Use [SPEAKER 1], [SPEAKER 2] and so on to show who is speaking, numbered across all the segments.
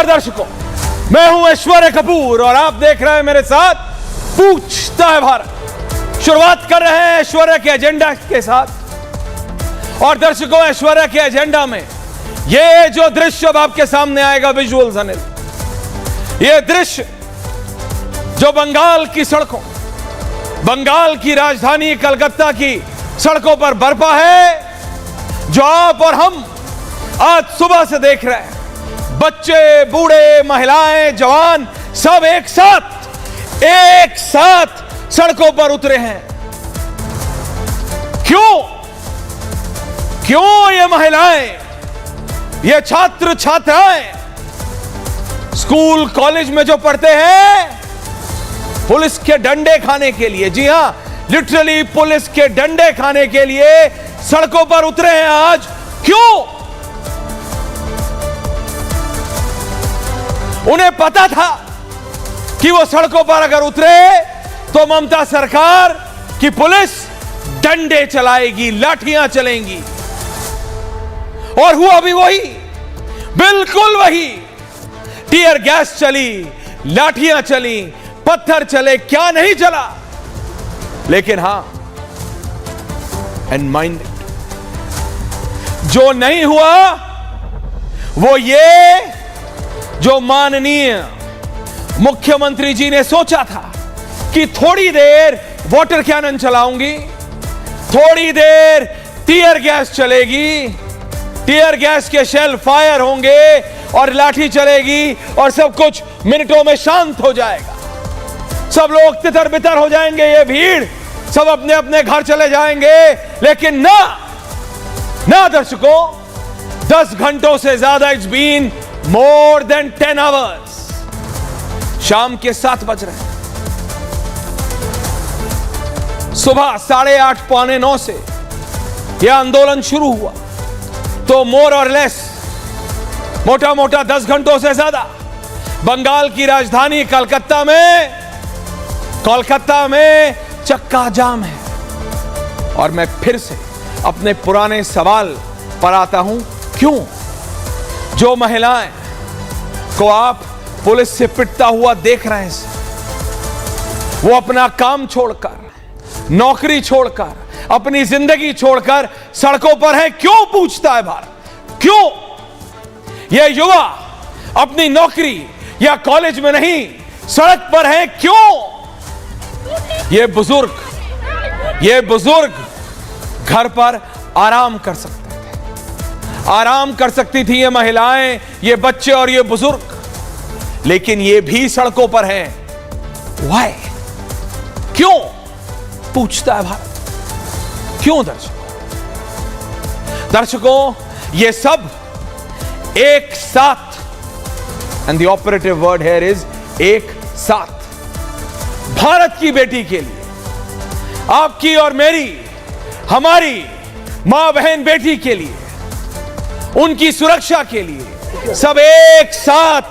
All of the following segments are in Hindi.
[SPEAKER 1] नमस्कार दर्शकों, मैं हूं ऐश्वर्या कपूर और आप देख रहे हैं मेरे साथ पूछता है भारत। शुरुआत कर रहे हैं ऐश्वर्या के एजेंडा के साथ। और दर्शकों, ऐश्वर्या के एजेंडा में ये जो दृश्य अब आपके सामने आएगा, विजुअल्स अनिल, ये दृश्य जो बंगाल की सड़कों, बंगाल की राजधानी कलकत्ता की सड़कों पर बरपा है, जो आप और हम आज सुबह से देख रहे हैं। बच्चे, बूढ़े, महिलाएं, जवान सब एक साथ सड़कों पर उतरे हैं। क्यों ये महिलाएं, ये छात्र छात्राएं स्कूल कॉलेज में जो पढ़ते हैं, पुलिस के डंडे खाने के लिए, जी हां, लिटरली पुलिस के डंडे खाने के लिए सड़कों पर उतरे हैं आज। क्यों? उन्हें पता था कि वो सड़कों पर अगर उतरे तो ममता सरकार की पुलिस डंडे चलाएगी, लाठियां चलेंगी। और हुआ भी वही, बिल्कुल वही। टीयर गैस चली, लाठियां चली, पत्थर चले, क्या नहीं चला। लेकिन हां, एंड माइंड इट, जो नहीं हुआ वो ये जो माननीय मुख्यमंत्री जी ने सोचा था कि थोड़ी देर वाटर कैनन चलाऊंगी, थोड़ी देर टीयर गैस चलेगी, टीयर गैस के शेल फायर होंगे और लाठी चलेगी और सब कुछ मिनटों में शांत हो जाएगा, सब लोग तितर बितर हो जाएंगे, ये भीड़ सब अपने अपने घर चले जाएंगे। लेकिन ना दर्शकों, 10 घंटों से ज्यादा, it's been more than 10 hours. शाम के 7 बज रहे हैं, सुबह 8:30 पौने 9 से यह आंदोलन शुरू हुआ, तो मोर और लेस, मोटा मोटा 10 घंटों से ज्यादा बंगाल की राजधानी कलकत्ता में चक्का जाम है। और मैं फिर से अपने पुराने सवाल पर आता हूं, क्यों? जो महिलाएं को आप पुलिस से पिटता हुआ देख रहे हैं, वो अपना काम छोड़कर, नौकरी छोड़कर, अपनी जिंदगी छोड़कर सड़कों पर है। क्यों? पूछता है भारत। क्यों ये युवा अपनी नौकरी या कॉलेज में नहीं, सड़क पर है? क्यों? ये बुजुर्ग घर पर आराम कर सकते थे, आराम कर सकती थी ये महिलाएं, ये बच्चे और ये बुजुर्ग, लेकिन ये भी सड़कों पर हैं। व्हाई? क्यों? पूछता है भारत। क्यों दर्शकों, ये सब एक साथ, and the operative word here is एक साथ, भारत की बेटी के लिए, आपकी और मेरी, हमारी मां बहन बेटी के लिए, उनकी सुरक्षा के लिए, सब एक साथ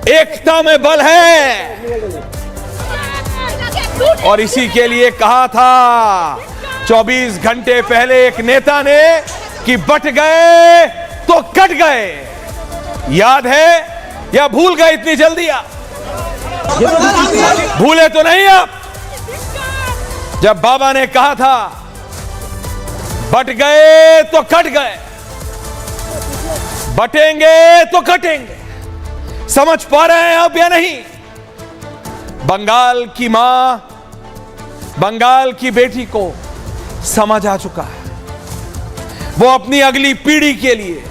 [SPEAKER 1] एकता में बल है। और इसी के लिए कहा था 24 घंटे पहले एक नेता ने कि बट गए तो कट गए। याद है या भूल गए इतनी जल्दी? आप भूले तो नहीं आप, जब बाबा ने कहा था बट गए तो कट गए, बटेंगे तो कटेंगे। समझ पा रहे हैं आप या नहीं? बंगाल की मां, बंगाल की बेटी को समझ आ चुका है। वो अपनी अगली पीढ़ी के लिए,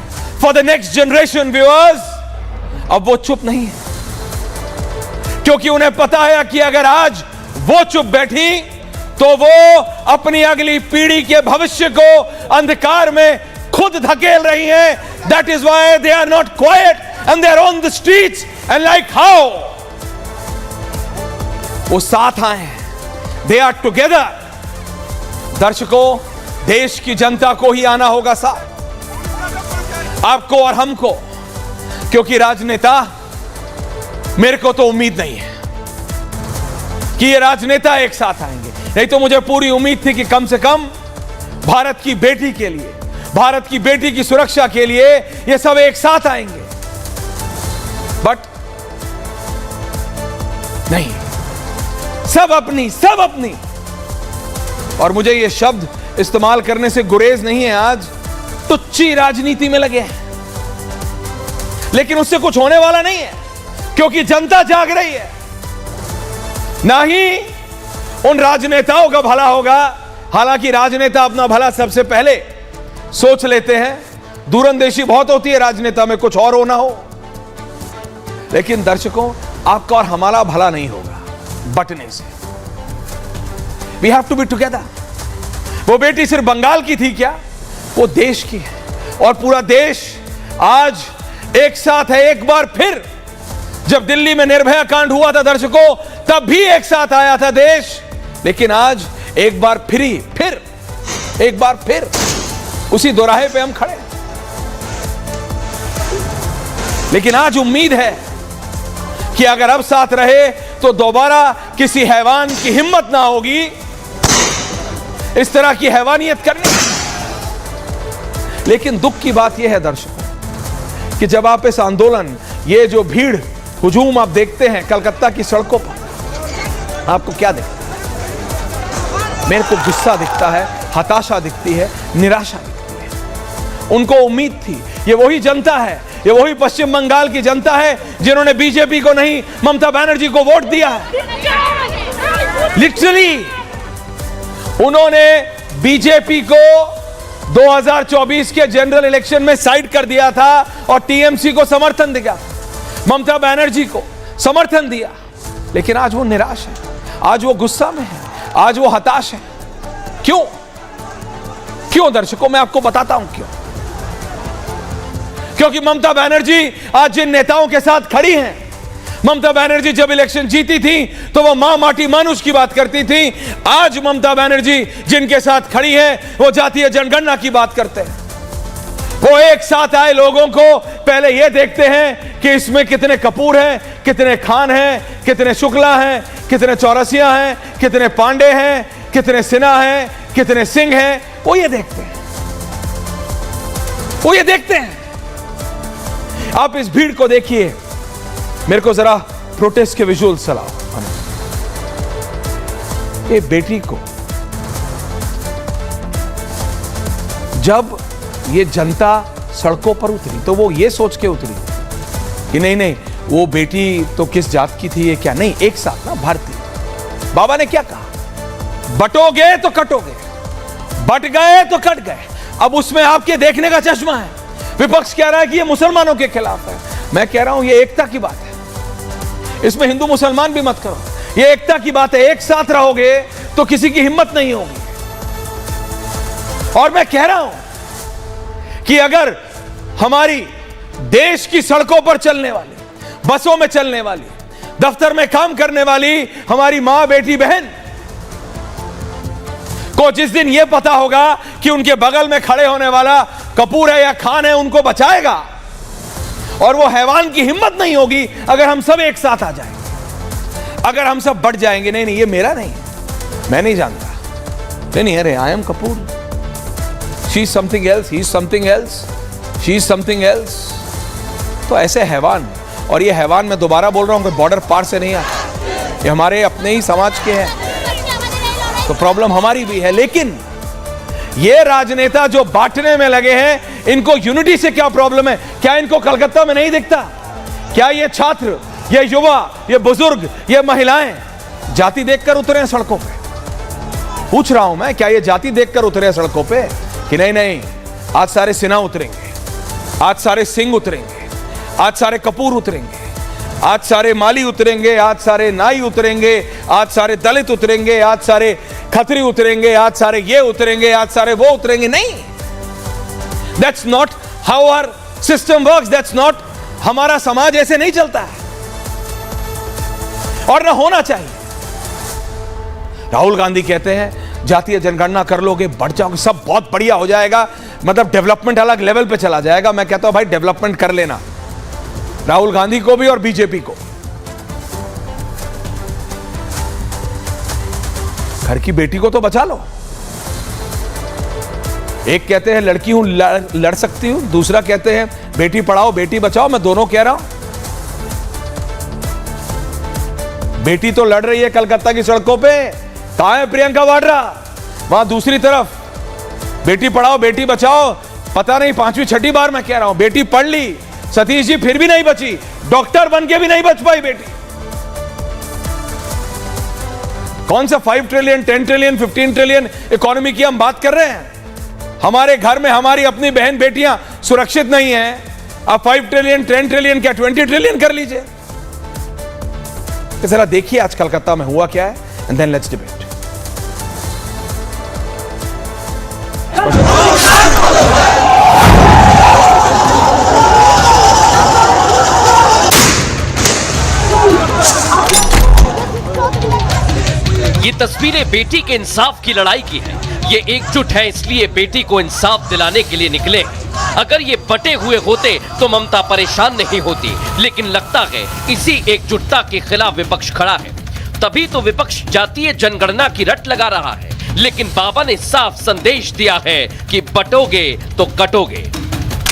[SPEAKER 1] for the next generation viewers, अब वो चुप नहीं है, क्योंकि उन्हें पता है कि अगर आज वो चुप बैठी तो वो अपनी अगली पीढ़ी के भविष्य को अंधकार में खुद धकेल रही हैं। That is why they are not quiet and they are on the streets and like how वो साथ आए हैं, दे आर टुगेदर। दर्शकों, देश की जनता को ही आना होगा साथ, आपको और हमको, क्योंकि राजनेता, मेरे को तो उम्मीद नहीं है कि ये राजनेता एक साथ आएंगे, नहीं तो मुझे पूरी उम्मीद थी कि कम से कम भारत की बेटी के लिए, भारत की बेटी की सुरक्षा के लिए ये सब एक साथ आएंगे। बट नहीं, सब अपनी। और मुझे ये शब्द इस्तेमाल करने से गुरेज नहीं है, आज तुच्ची राजनीति में लगे हैं, लेकिन उससे कुछ होने वाला नहीं है, क्योंकि जनता जाग रही है। ना ही उन राजनेताओं का भला होगा, हालांकि राजनेता अपना भला सबसे पहले सोच लेते हैं, दूरंदेशी बहुत होती है राजनेता में, कुछ और होना हो, लेकिन दर्शकों आपका और हमारा भला नहीं होगा बटने से। We have to be together. वो बेटी सिर्फ बंगाल की थी क्या, वो देश की है, और पूरा देश आज एक साथ है। एक बार फिर जब दिल्ली में निर्भया कांड हुआ था दर्शकों, तब भी एक साथ आया था देश, लेकिन आज एक बार फिर उसी दोराहे पे हम खड़े हैं। लेकिन आज उम्मीद है कि अगर अब साथ रहे तो दोबारा किसी हैवान की हिम्मत ना होगी इस तरह की हैवानियत करने। लेकिन दुख की बात यह है दर्शकों कि जब आप इस आंदोलन, ये जो भीड़ हुजूम आप देखते हैं कलकत्ता की सड़कों पर, आपको क्या दिखता है? मेरे को गुस्सा दिखता है, हताशा दिखती है, निराशा दिखती है। उनको उम्मीद थी, ये वही जनता है, ये वही पश्चिम बंगाल की जनता है जिन्होंने बीजेपी को नहीं ममता बनर्जी को वोट दिया है। लिटरली उन्होंने बीजेपी को 2024 के जनरल इलेक्शन में साइड कर दिया था और टीएमसी को समर्थन दिया, ममता बनर्जी को समर्थन दिया। लेकिन आज वो निराश है, आज वो गुस्सा में है, आज वो हताश है। क्यों दर्शकों, मैं आपको बताता हूं क्यों। क्योंकि ममता बनर्जी आज जिन नेताओं के साथ खड़ी हैं, ममता बनर्जी जब इलेक्शन जीती थी तो वो मां माटी मानुष की बात करती थी। आज ममता बनर्जी जिनके साथ खड़ी है वो जातीय जनगणना की बात करते हैं। वो एक साथ आए लोगों को पहले ये देखते हैं कि इसमें कितने कपूर हैं, कितने खान हैं, कितने शुक्ला हैं, कितने चौरसिया हैं, कितने पांडे हैं, कितने सिन्हा हैं, कितने सिंह हैं। वो ये देखते हैं। आप इस भीड़ को देखिए, मेरे को जरा प्रोटेस्ट के विजुअल चलाओ। ये बेटी को जब ये जनता सड़कों पर उतरी तो वो ये सोच के उतरी कि नहीं वो बेटी तो किस जात की थी, ये क्या नहीं, एक साथ ना भारतीय। बाबा ने क्या कहा, बटोगे तो कटोगे, बट गए तो कट गए। अब उसमें आपके देखने का चश्मा है। विपक्ष कह रहा है कि ये मुसलमानों के खिलाफ है, मैं कह रहा हूं ये एकता की बात है, इसमें हिंदू मुसलमान भी मत करो, ये एकता की बात है। एक साथ रहोगे तो किसी की हिम्मत नहीं होगी। और मैं कह रहा हूं कि अगर हमारी देश की सड़कों पर चलने वाली, बसों में चलने वाली, दफ्तर में काम करने वाली हमारी मां, बेटी, बहन को जिस दिन यह पता होगा कि उनके बगल में खड़े होने वाला कपूर है या खान है, उनको बचाएगा, और वो हैवान की हिम्मत नहीं होगी अगर हम सब एक साथ आ जाएंगे, अगर हम सब बढ़ जाएंगे। नहीं ये मेरा नहीं है, मैं नहीं जानता, नहीं अरे I am Kapoor, she is something else, he is something else, she is something else. तो ऐसे हैवान, और ये हैवान मैं दोबारा बोल रहा हूं कि बॉर्डर पार से नहीं आते, ये हमारे अपने ही समाज के हैं, तो प्रॉब्लम हमारी भी है। लेकिन ये राजनेता जो बांटने में लगे हैं, इनको यूनिटी से क्या प्रॉब्लम है? क्या इनको कलकत्ता में नहीं दिखता? क्या ये छात्र, ये युवा, ये बुजुर्ग, ये महिलाएं जाति देखकर उतरे हैं सड़कों पे? पूछ रहा हूं मैं, क्या ये जाति देखकर उतरे हैं सड़कों पे कि नहीं आज सारे सिन्हा उतरेंगे, आज सारे सिंह उतरेंगे, आज सारे कपूर उतरेंगे, आज सारे माली उतरेंगे, आज सारे नाई उतरेंगे, आज सारे दलित उतरेंगे, आज सारे खत्री उतरेंगे, आज सारे ये उतरेंगे, आज सारे वो उतरेंगे? नहीं, that's not how our system works, that's not, हमारा समाज ऐसे नहीं चलता है और ना होना चाहिए। राहुल गांधी कहते हैं जातीय जनगणना कर लोगे बढ़ जाओगे, सब बहुत बढ़िया हो जाएगा, मतलब डेवलपमेंट अलग लेवल पे चला जाएगा। मैं कहता हूं भाई डेवलपमेंट कर लेना, राहुल गांधी को भी और बीजेपी को। घर की बेटी को तो बचा लो। एक कहते हैं लड़की हूं लड़ सकती हूं, दूसरा कहते हैं बेटी पढ़ाओ बेटी बचाओ। मैं दोनों कह रहा हूं, बेटी तो लड़ रही है कलकत्ता की सड़कों पे, कहां है प्रियंका वाड्रा? वहां दूसरी तरफ बेटी पढ़ाओ बेटी बचाओ, पता नहीं 5वीं 6ठी बार मैं कह रहा हूं, बेटी पढ़ ली सतीश जी फिर भी नहीं बची, डॉक्टर बन के भी नहीं बच पाई बेटी। कौन सा 5 ट्रिलियन 10 ट्रिलियन 15 ट्रिलियन इकोनॉमी की हम बात कर रहे हैं? हमारे घर में हमारी अपनी बहन बेटियां सुरक्षित नहीं है, आप 5 ट्रिलियन 10 ट्रिलियन क्या 20 ट्रिलियन कर लीजिए। जरा देखिए आज कलकत्ता में हुआ क्या है, एंड देन लेट्स डिबेट।
[SPEAKER 2] ये तस्वीरें बेटी के इंसाफ की लड़ाई की है। ये एकजुट है इसलिए बेटी को इंसाफ दिलाने के लिए निकले। अगर ये बटे हुए होते तो ममता परेशान नहीं होती, लेकिन लगता है इसी एकजुटता के खिलाफ विपक्ष खड़ा है। तभी तो विपक्ष जातीय जनगणना की रट लगा रहा है, लेकिन बाबा ने साफ संदेश दिया है कि बटोगे तो कटोगे।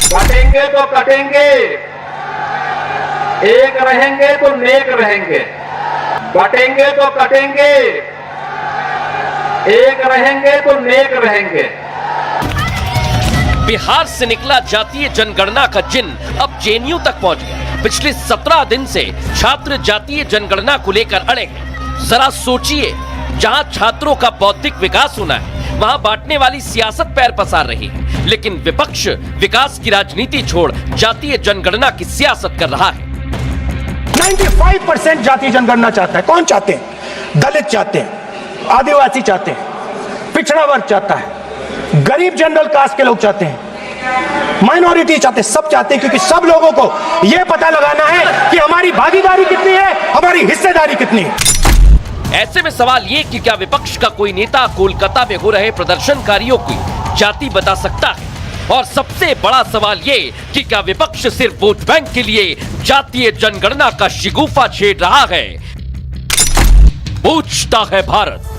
[SPEAKER 3] बटेंगे तो कटेंगे, एक रहेंगे तो नेक रहेंगे। बटेंगे तो कटेंगे, एक रहेंगे तो नेक रहेंगे।
[SPEAKER 2] बिहार से निकला जातीय जनगणना का जिन अब जेएनयू तक पहुंच गया। पिछले 17 दिन से छात्र जातीय जनगणना को लेकर अड़े हैं। जरा सोचिए, जहां छात्रों का बौद्धिक विकास होना है, वहां बांटने वाली सियासत पैर पसार रही है, लेकिन विपक्ष विकास की राजनीति छोड़ जातीय जनगणना की सियासत कर रहा है।
[SPEAKER 4] 95% जातीय जनगणना चाहता है। कौन चाहते हैं? दलित चाहते हैं, आदिवासी चाहते हैं, पिछड़ा वर्ग चाहता है, गरीब जनरल कास्ट के लोग चाहते हैं, माइनॉरिटी चाहते हैं, सब चाहते हैं, क्योंकि सब लोगों को यह पता लगाना है कि हमारी भागीदारी कितनी है, हमारी हिस्सेदारी कितनी है।
[SPEAKER 2] ऐसे में सवाल ये कि क्या विपक्ष का कोई नेता कोलकाता में हो रहे प्रदर्शनकारियों की जाति बता सकता है? और सबसे बड़ा सवाल ये कि क्या विपक्ष सिर्फ वोट बैंक के लिए जातीय जनगणना का शिगुफा छेड़ रहा है? पूछता है भारत।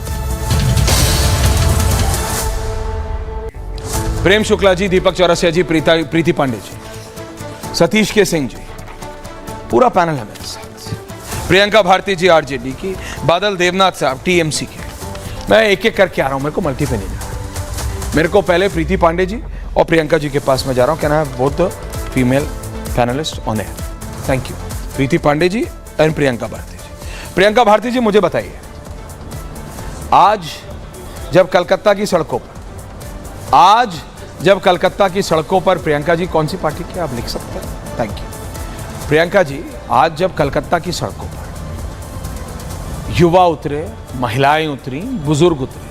[SPEAKER 1] प्रेम शुक्ला जी, दीपक चौरसिया जी, प्रीति पांडे जी, सतीश के सिंह जी, पूरा पैनल है मेरे साथ। प्रियंका भारती जी आरजेडी की, बादल देवनाथ साहब टीएमसी के। मैं एक एक करके आ रहा हूं, मेरे को मल्टी पे नहीं जाना। मेरे को पहले प्रीति पांडे जी और प्रियंका जी के पास में जा रहा हूं। Can I have both the female panelist on air? Thank you. Preeti Pandey ji and Priyanka Bharti ji. Priyanka Bharti ji, मुझे बताइए, आज जब कलकत्ता की सड़कों पर प्रियंका जी कौन सी पार्टी की आप लिख सकते हैं? Thank you. प्रियंका जी, आज जब कलकत्ता की सड़कों पर युवा उतरे, महिलाएं उतरी, बुजुर्ग उतरे,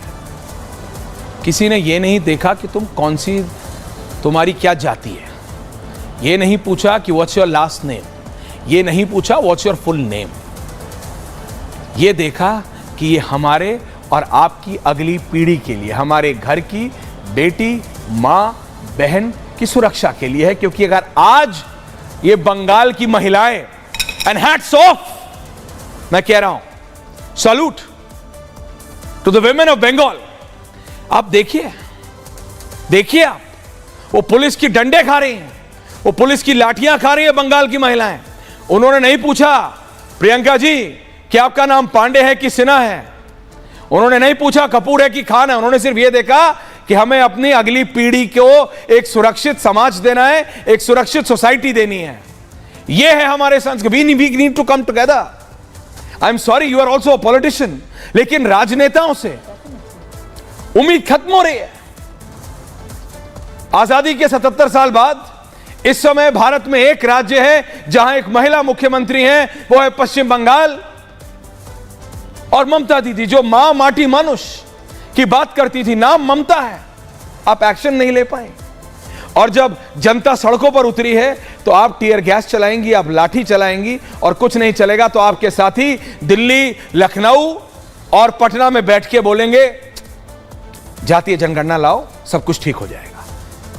[SPEAKER 1] किसी ने यह नहीं देखा कि तुम्हारी क्या जाति है, ये नहीं पूछा कि व्हाट्स योर लास्ट नेम, ये नहीं पूछा व्हाट्स योर फुल नेम। ये देखा कि ये हमारे और आपकी अगली पीढ़ी के लिए, हमारे घर की बेटी, मां, बहन की सुरक्षा के लिए है। क्योंकि अगर आज ये बंगाल की महिलाएं, एंड हैट्स ऑफ, मैं कह रहा हूं, salute to the women of Bengal. आप देखिए आप, वो पुलिस की डंडे खा रही हैं, वो पुलिस की लाठियां खा रही है बंगाल की महिलाएं। उन्होंने नहीं पूछा प्रियंका जी कि आपका नाम पांडे है कि सिन्हा है, उन्होंने नहीं पूछा कपूर है कि खान है। उन्होंने सिर्फ यह देखा कि हमें अपनी अगली पीढ़ी को एक सुरक्षित समाज देना है, एक सुरक्षित सोसाइटी देनी है। यह है हमारे संस्कृति। We need to come together. I am sorry, you are also a politician, लेकिन राजनेताओं से उम्मीद खत्म हो रही है। आजादी के 77 साल बाद इस समय भारत में एक राज्य है जहां एक महिला मुख्यमंत्री है, वो है पश्चिम बंगाल। और ममता दीदी, जो मां माटी मनुष्य की बात करती थी, नाम ममता है, आप एक्शन नहीं ले पाए। और जब जनता सड़कों पर उतरी है तो आप टीयर गैस चलाएंगी, आप लाठी चलाएंगी और कुछ नहीं चलेगा तो आपके साथी दिल्ली, लखनऊ और पटना में बैठ के बोलेंगे जातीय जनगणना लाओ, सब कुछ ठीक हो जाएगा।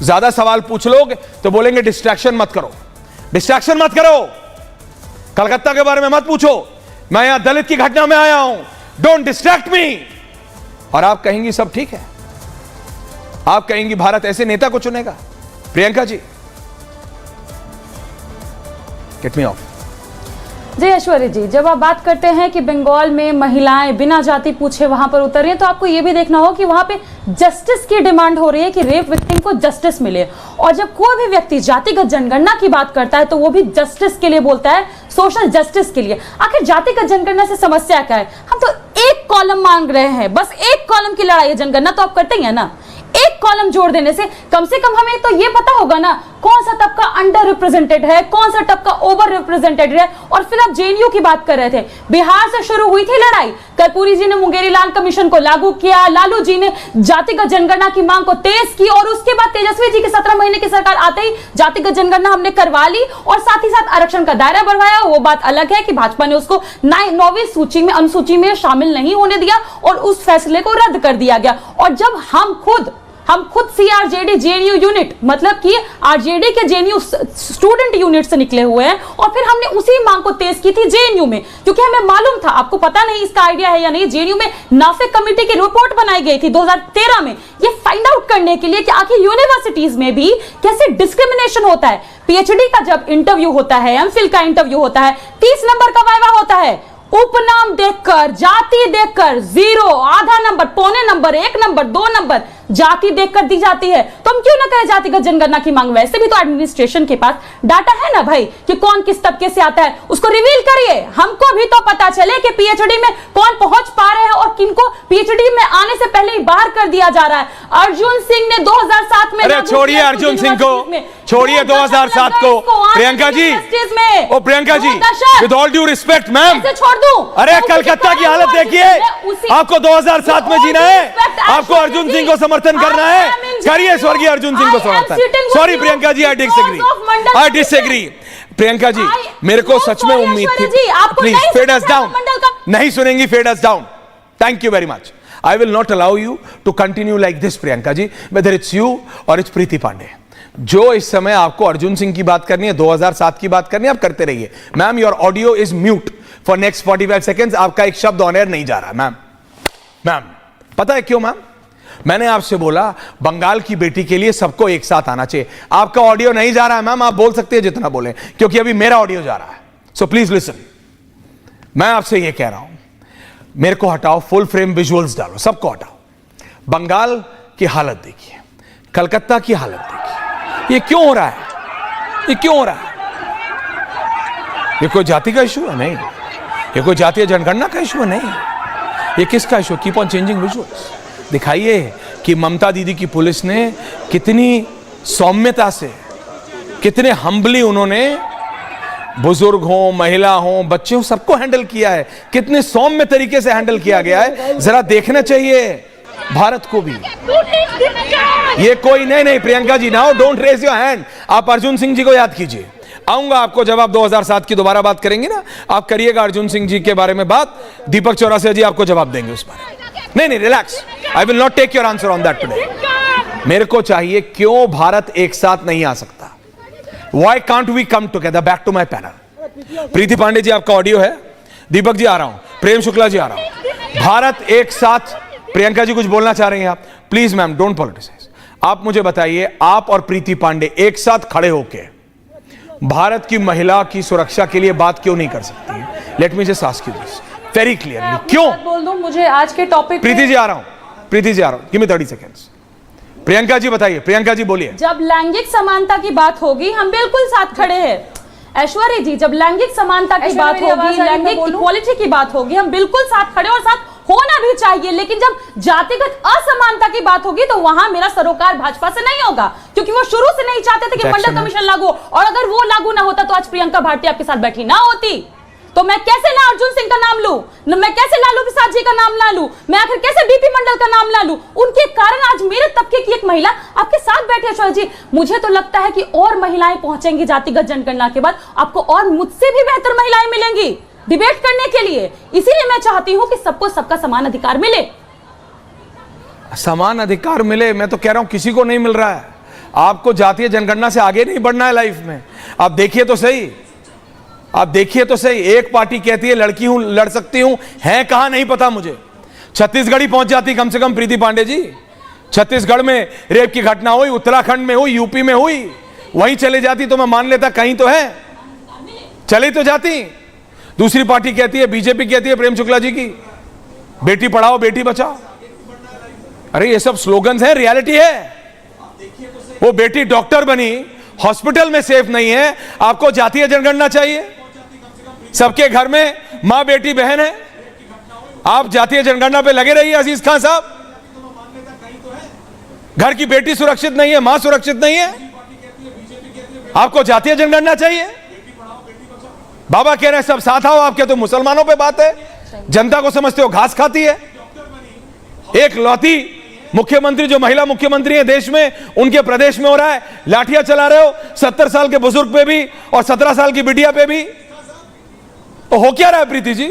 [SPEAKER 1] ज्यादा सवाल पूछ लोगे तो बोलेंगे डिस्ट्रैक्शन मत करो, डिस्ट्रैक्शन मत करो, कलकत्ता के बारे में मत पूछो, मैं यहां दलित की घटना में आया हूं, डोंट डिस्ट्रैक्ट मी। और आप कहेंगी सब ठीक है, आप कहेंगी भारत ऐसे नेता को चुनेगा। Priyanka ji, get me of.
[SPEAKER 5] जी ऐश्वर्या जी, जब आप बात करते हैं कि बंगाल में महिलाएं बिना जाति पूछे वहां पर उतर रही हैं, तो आपको ये भी देखना हो कि वहां पे जस्टिस की डिमांड हो रही है कि रेप विक्टिम को जस्टिस मिले। और जब कोई भी व्यक्ति जातिगत जनगणना की बात करता है तो वो भी जस्टिस के लिए बोलता है, सोशल जस्टिस के लिए। आखिर जातिगत जनगणना से समस्या क्या है? हम तो एक कॉलम मांग रहे हैं, बस एक कॉलम की लड़ाई है। जनगणना तो आप करते ही है ना, एक कॉलम जोड़ देने से कम हमें तो ये पता होगा ना कौन सा तबका अंडर रिप्रेजेंटेड है, कौन सा तबका ओवर रिप्रेजेंटेड है। और फिर आप जेएनयू की बात कर रहे थे, बिहार से शुरू हुई थी लड़ाई। कर्पूरी जी ने मुंगेरी लाल कमीशन को लागू किया, लालू जी ने जातिगत जनगणना की मांग को तेज की, और उसके बाद तेजस्वी जी की 17 महीने की सरकार आते ही जातिगत जनगणना हमने करवा ली और साथ ही साथ आरक्षण का दायरा बढ़वाया। वो बात अलग है कि भाजपा ने उसको 9वीं सूची में, अनुसूची में शामिल नहीं होने दिया और उस फैसले को रद्द कर दिया गया। और जब हम खुद सीआरजेडी जेएनयू यूनिट, मतलब कि आरजेडी के जेएनयू स्टूडेंट यूनिट से निकले हुए हैं, और फिर हमने उसी मांग को तेज की थी जेएनयू में, क्योंकि हमें मालूम था, आपको पता नहीं इसका आइडिया है या नहीं, जेएनयू में नाफिक कमेटी की रिपोर्ट बनाई गई थी 2013 में, ये फाइंड आउट करने के लिए कि आखिर यूनिवर्सिटीज में भी कैसे डिस्क्रिमिनेशन होता है। पीएचडी का जब इंटरव्यू होता है, एमफिल का इंटरव्यू होता है, 30 नंबर का वाइवा होता है, उपनाम देखकर, जाति देखकर 0, आधा नंबर, पौने नंबर, 1 नंबर, 2 नंबर जाति देखकर दी जाती है। तो हम क्यों ना करें जातिगत जनगणना की मांग? वैसे भी तो एडमिनिस्ट्रेशन के पास डाटा है ना भाई कि कौन किस तबके से आता है, उसको रिवील करिए। हमको भी तो पता चले कि पीएचडी में कौन पहुंच पा रहे हैं और किनको पीएचडी में आने से पहले ही बाहर कर दिया जा रहा है। अर्जुन सिंह ने 2007 में,
[SPEAKER 1] अरे छोड़िए अर्जुन सिंह को, छोड़िए 2007 को। प्रियंका जी, ओ Priyanka ji, with all due respect ma'am,
[SPEAKER 5] छोड़ दूं?
[SPEAKER 1] अरे कलकत्ता की हालत देखिए, आपको 2007 में जीना है, आपको अर्जुन सिंह को समर्थन करना है, करिए स्वर्गीय अर्जुन सिंह को समर्थन। Sorry Priyanka ji, I disagree. Priyanka ji, मेरे को सच में उम्मीद थी, प्लीज फेड अस डाउन, नहीं सुनेंगी, fade us down. Thank you very much. I will not allow you to continue like this, Priyanka ji, whether it's you or it's Preeti Pandey. जो इस समय आपको अर्जुन सिंह की बात करनी है, 2007 की बात करनी है, आप करते रहिए। Ma'am, your audio is mute for next 45 seconds. आपका एक शब्द ऑन एयर नहीं जा रहा। मैम, पता है क्यों मैम? मैंने आपसे बोला बंगाल की बेटी के लिए सबको एक साथ आना चाहिए। आपका ऑडियो नहीं जा रहा है मैम, आप बोल सकते हैं जितना बोले, क्योंकि अभी मेरा ऑडियो जा रहा है। सो प्लीज लिसन, मैं आपसे यह कह रहा हूं, मेरे को हटाओ, फुल फ्रेम विजुअल्स डालो, सबको हटाओ। बंगाल की हालत देखिए, कलकत्ता की हालत देखिए, ये क्यों हो रहा है? ये क्यों हो रहा है? ये कोई जाति का इशू है? नहीं। ये कोई जातीय जनगणना का इशू है? नहीं। ये किसका issue? Keep on changing visuals. दिखाइए कि ममता दीदी की पुलिस ने कितनी सौम्यता से, कितने हम्बली उन्होंने बुजुर्ग हो, महिला हो, बच्चे हो, सबको हैंडल किया है। कितने सौम्य तरीके से हैंडल किया गया है, जरा देखना चाहिए भारत को भी। ये कोई नहीं Priyanka ji, now don't raise your hand. आप अर्जुन सिंह जी को याद कीजिए, आऊंगा आपको जब आप 2007 की दोबारा बात करेंगे ना, आप करिएगा अर्जुन सिंह जी के बारे में बात, दीपक चौरासिया जी आपको जवाब देंगे उस बारे में। नहीं, relax, I will not take your answer on that today. मेरे को चाहिए क्यों भारत एक साथ नहीं आ सकता? Why can't we come together? Back to my panel. प्रीति पांडे जी आपका ऑडियो है, दीपक जी आ रहा हूं, प्रेम शुक्ला जी आ रहा हूं। भारत एक साथ, प्रियंका जी कुछ बोलना चाह रही हैं आप? Please ma'am, don't politicise. आप मुझे बताइए, आप और प्रीति पांडे एक साथ खड़े होके भारत की महिला की सुरक्षा के लिए बात क्यों नहीं कर सकती? Let me just ask you this very clearly, क्यों?
[SPEAKER 5] बोल दूं, मुझे आज के टॉपिक,
[SPEAKER 1] प्रीति जी आ रहा हूं, प्रीति जी आ रहा हूं, give me 30 seconds. Priyanka ji बताइए, प्रियंका जी बोलिए।
[SPEAKER 5] जब लैंगिक समानता की बात होगी हम बिल्कुल साथ खड़े हैं। ऐश्वर्या जी, जब लैंगिक समानता की बात होगी, लैंगिक इक्वालिटी की बात होगी, हम बिल्कुल साथ खड़े और साथ होना भी चाहिए। लेकिन जब जातिगत असमानता की बात होगी तो वहां मेरा सरोकार भाजपा से नहीं होगा, क्योंकि वो शुरू से नहीं चाहते थे कि मंडल कमीशन लागू हो, और अगर वो लागू ना होता तो आज प्रियंका भारती आपके साथ बैठी ना होती। तो मैं कैसे ना अर्जुन सिंह का नाम लूं, मैं कैसे लालू प्रसाद जी का नाम ना लूं, मैं आखिर कैसे बीपी मंडल का नाम ना लूं? उनके कारण आज मेरे तबके की एक महिला आपके साथ बैठी है। ऐश्वर्या जी, मुझे तो लगता है कि और महिलाएं पहुंचेंगी जातिगत जनगणना के बाद, आपको और मुझसे भी बेहतर महिलाएं मिलेंगी डिबेट करने के लिए। इसीलिए मैं चाहती हूं कि सबको सबका समान अधिकार मिले।
[SPEAKER 1] समान अधिकार मिले? मैं तो कह रहा हूं किसी को नहीं मिल रहा है। आपको जातीय जनगणना से आगे नहीं बढ़ना है लाइफ में। आप देखिए तो सही, आप देखिए तो सही, एक पार्टी कहती है लड़की हूं, लड़ सकती हूं, है कहां नहीं पता मुझे। छत्तीसगढ़ ही पहुंच जाती कम से कम प्रीति पांडे जी। छत्तीसगढ़ में रेप की घटना हुई, उत्तराखंड में हुई, यूपी में हुई, वहीं चले जाती तो मैं मान लेता कहीं तो है, चली तो जाती। दूसरी पार्टी कहती है, बीजेपी कहती है प्रेम शुक्ला जी की, बेटी पढ़ाओ बेटी बचाओ। अरे ये सब स्लोगन्स हैं, रियलिटी है। वो बेटी डॉक्टर बनी, हॉस्पिटल में सेफ नहीं है, आपको जातीय जनगणना चाहिए? सबके घर में मां बेटी बहन है, आप जातीय जनगणना पे लगे रहिए अजीज खान साहब। घर की बेटी सुरक्षित नहीं है, मां सुरक्षित नहीं है, आपको जातीय जनगणना चाहिए? बाबा कह रहे हैं सब साथ आओ, आपके तो मुसलमानों पे बात है, जनता को समझते हो घास खाती है। एक लौती मुख्यमंत्री जो महिला मुख्यमंत्री है देश में, उनके प्रदेश में हो रहा है, लाठियां चला रहे हो 70 साल के बुजुर्ग पे भी और 17 साल की बिटिया पे भी। तो हो क्या रहा है प्रीति जी?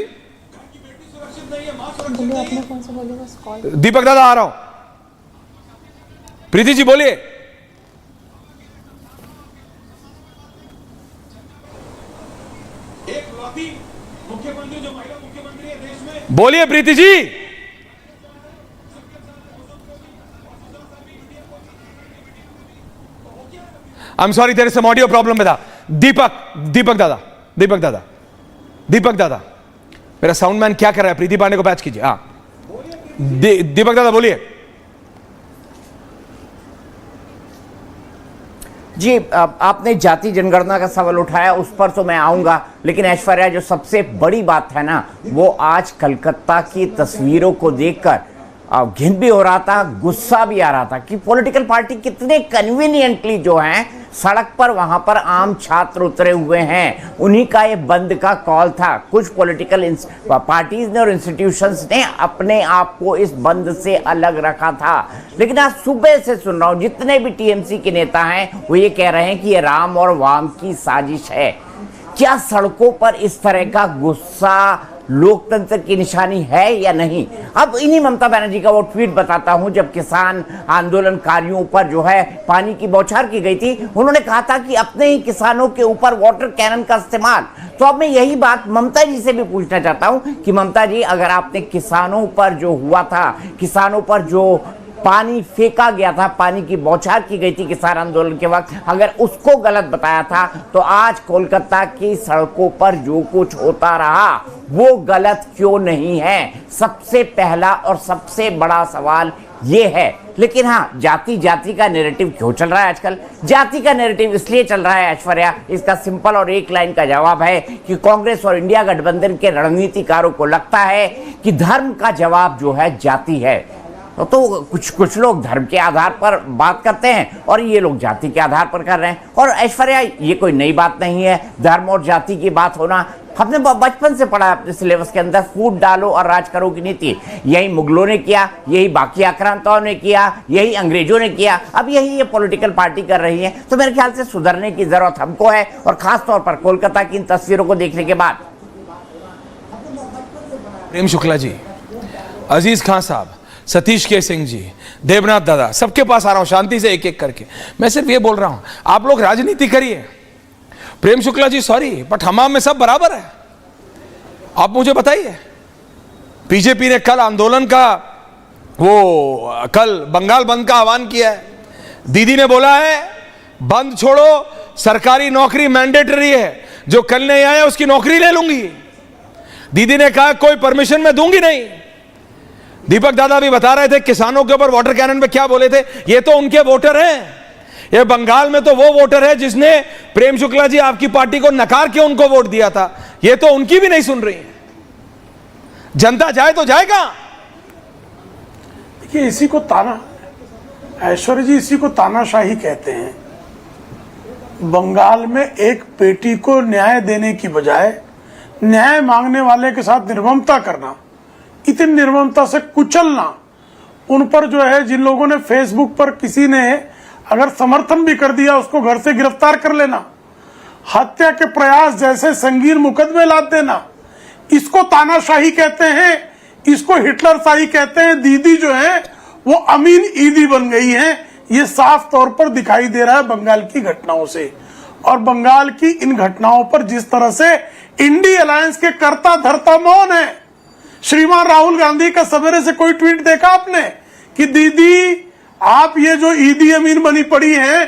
[SPEAKER 1] दीपक दादा आ रहा हूं, प्रीति जी बोलिए। एक लौती मुख्यमंत्री जो महिला मुख्यमंत्री है देश में, बोलिए Preeti ji. I am sorry, there is some audio problem में था। दीपक दादा मेरा साउंड मैन क्या कर रहा है? प्रीति पांडे को पैच कीजिए। हाँ दीपक दादा बोलिए।
[SPEAKER 6] जी, आपने जाति जनगणना का सवाल उठाया, उस पर तो मैं आऊंगा, लेकिन ऐश्वर्या जो सबसे बड़ी बात है ना, वो आज कलकत्ता की तस्वीरों को देखकर घिन भी हो रहा था, गुस्सा भी आ रहा था कि पॉलिटिकल पार्टी कितने कन्वीनियंटली जो हैं सड़क पर वहां पर आम छात्र उतरे हुए हैं। उन्हीं का ये बंद का कॉल था। कुछ पॉलिटिकल पार्टीज ने और इंस्टीट्यूशंस ने अपने आप को इस बंद से अलग रखा था, लेकिन आज सुबह से सुन रहा हूं जितने भी टीएमसी के नेता हैं वो ये कह रहे हैं कि ये राम और वाम की साजिश है। क्या सड़कों पर इस तरह का गुस्सा लोकतंत्र की निशानी है या नहीं? अब इन्हीं ममता बनर्जी का वो ट्वीट बताता हूं, जब किसान आंदोलनकारियों पर जो है पानी की बौछार की गई थी, उन्होंने कहा था कि अपने ही किसानों के ऊपर वाटर कैनन का इस्तेमाल। तो अब मैं यही बात ममता जी से भी पूछना चाहता हूं कि ममता जी, अगर आपने किसानों पर जो हुआ था, किसानों पर जो पानी फेंका गया था, पानी की बौछार की गई थी किसान आंदोलन के वक्त, अगर उसको गलत बताया था, तो आज कोलकाता की सड़कों पर जो कुछ होता रहा वो गलत क्यों नहीं है? सबसे पहला और सबसे बड़ा सवाल ये है। लेकिन हाँ, जाति का नैरेटिव क्यों चल रहा है आजकल? जाति का नैरेटिव इसलिए चल रहा है ऐश्वर्या, इसका सिंपल और एक लाइन का जवाब है कि कांग्रेस और इंडिया गठबंधन के रणनीतिकारों को लगता है कि धर्म का जवाब जो है जाति है। तो कुछ लोग धर्म के आधार पर बात करते हैं और ये लोग जाति के आधार पर कर रहे हैं। और ऐश्वर्या, ये कोई नई बात नहीं है धर्म और जाति की बात होना। हमने बचपन से पढ़ा अपने सिलेबस के अंदर, फूट डालो और राज करो की नीति। यही मुगलों ने किया, यही बाकी आक्रांताओं ने किया, यही अंग्रेजों ने किया, अब यही ये पॉलिटिकल पार्टी कर रही है। तो मेरे ख्याल से सुधरने की जरूरत हमको है, और खासतौर पर कोलकाता की इन तस्वीरों को देखने के बाद।
[SPEAKER 1] प्रेम शुक्ला जी, अजीज खान साहब, सतीश के सिंह जी, देवनाथ दादा, सबके पास आ रहा हूं शांति से एक एक करके। मैं सिर्फ ये बोल रहा हूं, आप लोग राजनीति करिए। प्रेम शुक्ला जी सॉरी, बट हमाम में सब बराबर है। आप मुझे बताइए, बीजेपी ने कल आंदोलन का कल बंगाल बंद का आह्वान किया है। दीदी ने बोला है बंद छोड़ो, सरकारी नौकरी मैंडेटरी है, जो कल नहीं आया उसकी नौकरी ले लूंगी। दीदी ने कहा कोई परमिशन मैं दूंगी नहीं। दीपक दादा भी बता रहे थे किसानों के ऊपर वाटर कैनन पे क्या बोले थे, ये तो उनके वोटर हैं। ये बंगाल में तो वो वोटर है जिसने प्रेम शुक्ला जी आपकी पार्टी को नकार के उनको वोट दिया था। ये तो उनकी भी नहीं सुन रही है। जनता जाए तो जाएगा।
[SPEAKER 7] देखिए, इसी को ताना, ऐश्वर्या जी, इसी को तानाशाही कहते हैं। बंगाल में एक बेटी को न्याय देने की बजाय न्याय मांगने वाले के साथ निर्ममता करना, इतनी निर्ममता से कुचलना, उन पर जो है जिन लोगों ने फेसबुक पर किसी ने अगर समर्थन भी कर दिया उसको घर से गिरफ्तार कर लेना, हत्या के प्रयास जैसे संगीन मुकदमे लाद देना, इसको तानाशाही कहते हैं, इसको हिटलरशाही कहते हैं। दीदी जो है वो अमीन ईदी बन गई है। ये साफ तौर पर दिखाई दे रहा है बंगाल की घटनाओं से। और बंगाल की इन घटनाओं पर जिस तरह से इंडी अलायंस के कर्ता धर्ता मौन है। श्रीमान राहुल गांधी का सवेरे से कोई ट्वीट देखा आपने कि दीदी आप ये जो ईदी अमीन बनी पड़ी है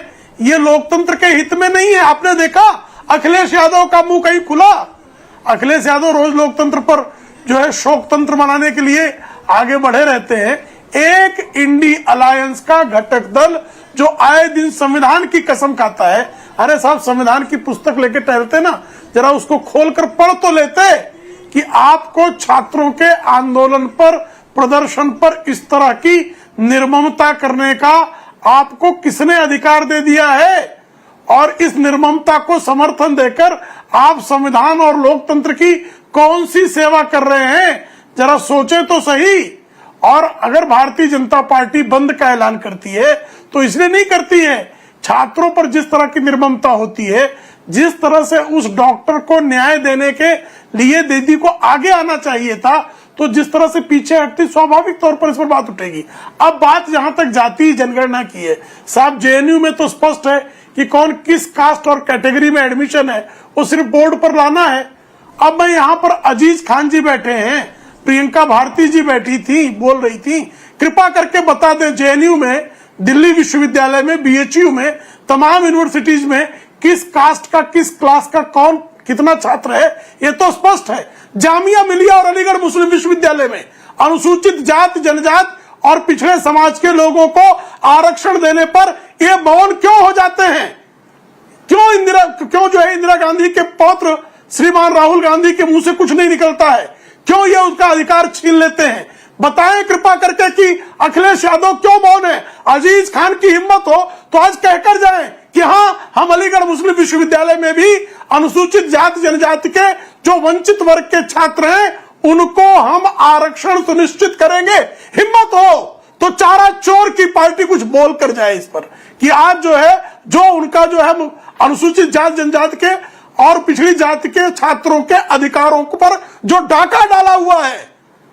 [SPEAKER 7] ये लोकतंत्र के हित में नहीं है? आपने देखा अखिलेश यादव का मुंह कहीं खुला? अखिलेश यादव रोज लोकतंत्र पर जो है शोक तंत्र मनाने के लिए आगे बढ़े रहते हैं। एक इंडी अलायंस का घटक दल जो आए दिन संविधान की कसम खाता है। अरे साहब, संविधान की पुस्तक लेके टहलते ना, जरा उसको खोलकर पढ़ तो लेते कि आपको छात्रों के आंदोलन पर, प्रदर्शन पर इस तरह की निर्ममता करने का आपको किसने अधिकार दे दिया है? और इस निर्ममता को समर्थन देकर आप संविधान और लोकतंत्र की कौन सी सेवा कर रहे हैं? जरा सोचे तो सही। और अगर भारतीय जनता पार्टी बंद का ऐलान करती है तो इसलिए नहीं करती है, छात्रों पर जिस तरह की निर्ममता होती है, जिस तरह से उस डॉक्टर को न्याय देने के लिए दीदी को आगे आना चाहिए था, तो जिस तरह से पीछे हटती, स्वाभाविक तौर पर इस पर बात उठेगी। अब बात जहां तक जाति जनगणना की है, साहब जेएनयू में तो स्पष्ट है कि कौन किस कास्ट और कैटेगरी में एडमिशन है, वो सिर्फ बोर्ड पर लाना है। अब मैं यहाँ पर अजीज खान जी बैठे हैं, प्रियंका भारती जी बैठी थी, बोल रही थी, कृपा करके बता दें जेएनयू में, दिल्ली विश्वविद्यालय में, बीएचयू में, तमाम यूनिवर्सिटीज में किस कास्ट का, किस क्लास का कौन कितना छात्र है, ये तो स्पष्ट है। जामिया मिलिया और अलीगढ़ मुस्लिम विश्वविद्यालय में अनुसूचित जाति, जनजाति और पिछड़े समाज के लोगों को आरक्षण देने पर ये मौन क्यों हो जाते हैं? क्यों जो है इंदिरा गांधी के पौत्र श्रीमान राहुल गांधी के मुंह से कुछ नहीं निकलता है? क्यों ये उसका अधिकार छीन लेते हैं? बताएं कृपा करके कि अखिलेश यादव क्यों मौन है? अजीज खान की हिम्मत हो तो आज कहकर जाएं कि हाँ, हम अलीगढ़ मुस्लिम विश्वविद्यालय में भी अनुसूचित जाति जनजाति के जो वंचित वर्ग के छात्र हैं उनको हम आरक्षण सुनिश्चित करेंगे। हिम्मत हो तो चारा चोर की पार्टी कुछ बोल कर जाए इस पर कि आज जो है, जो उनका जो है अनुसूचित जाति जनजाति के और पिछड़ी जाति के छात्रों के अधिकारों पर जो डाका डाला हुआ है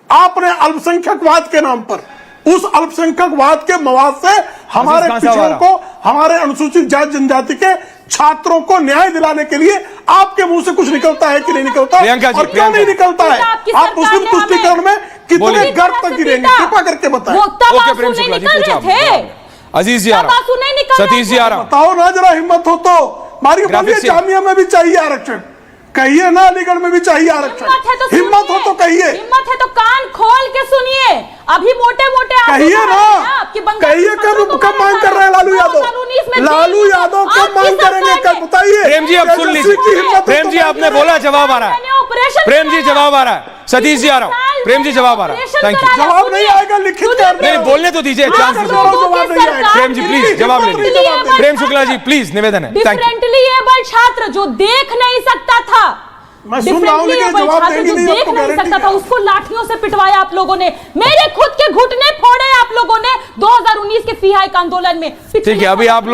[SPEAKER 7] आपने अल्पसंख्यकवाद के नाम पर, उस अल्पसंख्यकवाद के मवाद से हमारे पिछड़ों को, हमारे अनुसूचित जाति जनजाति के छात्रों को न्याय दिलाने के लिए आपके मुंह से कुछ निकलता है कि नहीं निकलता? और क्यों नहीं निकलता है? आप मुस्लिम तुष्टीकरण में कितने गर्भ तक गिरेंगे? कृपा करके बताएं।
[SPEAKER 1] ओके प्रेम शुक्ला जी, पूछा अजीज जी आ रहा, सतीश जी आ रहा,
[SPEAKER 7] बताओ ना जरा, हिम्मत हो तो मारिए, बोलिए जामिया में भी चाहिए आरक्षण, कहिए ना अलीगढ़ में भी चाहिए आरक्षण। हिम्मत हो तो कहिए,
[SPEAKER 5] हिम्मत है तो कान खोल के सुनिए। अभी मोटे मोटे
[SPEAKER 7] कहिए ना, कहिए कब मांग कर रहे हैं लालू यादव? लालू यादव कब मांग करेंगे, कब बताइए?
[SPEAKER 1] प्रेम जी अब सुन लीजिए, प्रेम जी आपने बोला, जवाब आ रहा है। प्रेम जी जवाब आ रहा है, सतीश जी आ रहा हूँ, प्रेम जी जवाब आ रहा है। Thank you.
[SPEAKER 7] जवाब नहीं आएगा, लिखित कर
[SPEAKER 1] नहीं, बोलने तो दीजिए, चांस
[SPEAKER 7] जवाब नहीं आएगा।
[SPEAKER 1] प्रेम जी प्लीज जवाब ले लीजिए। प्रेम शुक्ला जी प्लीज, निवेदन है।
[SPEAKER 5] डिफरेंटली एबल छात्र जो देख नहीं सकता था,
[SPEAKER 7] मैं सुन रहा हूं, लेकिन जवाब देंगे नहीं,
[SPEAKER 5] देख नहीं सकता था, उसको लाठियों से पिटवाया आप लोगों ने, मेरे खुद के घुटने फोड़े आप लोगों ने 2019 के फी हाइक आंदोलन में।
[SPEAKER 1] ठीक है, अभी आप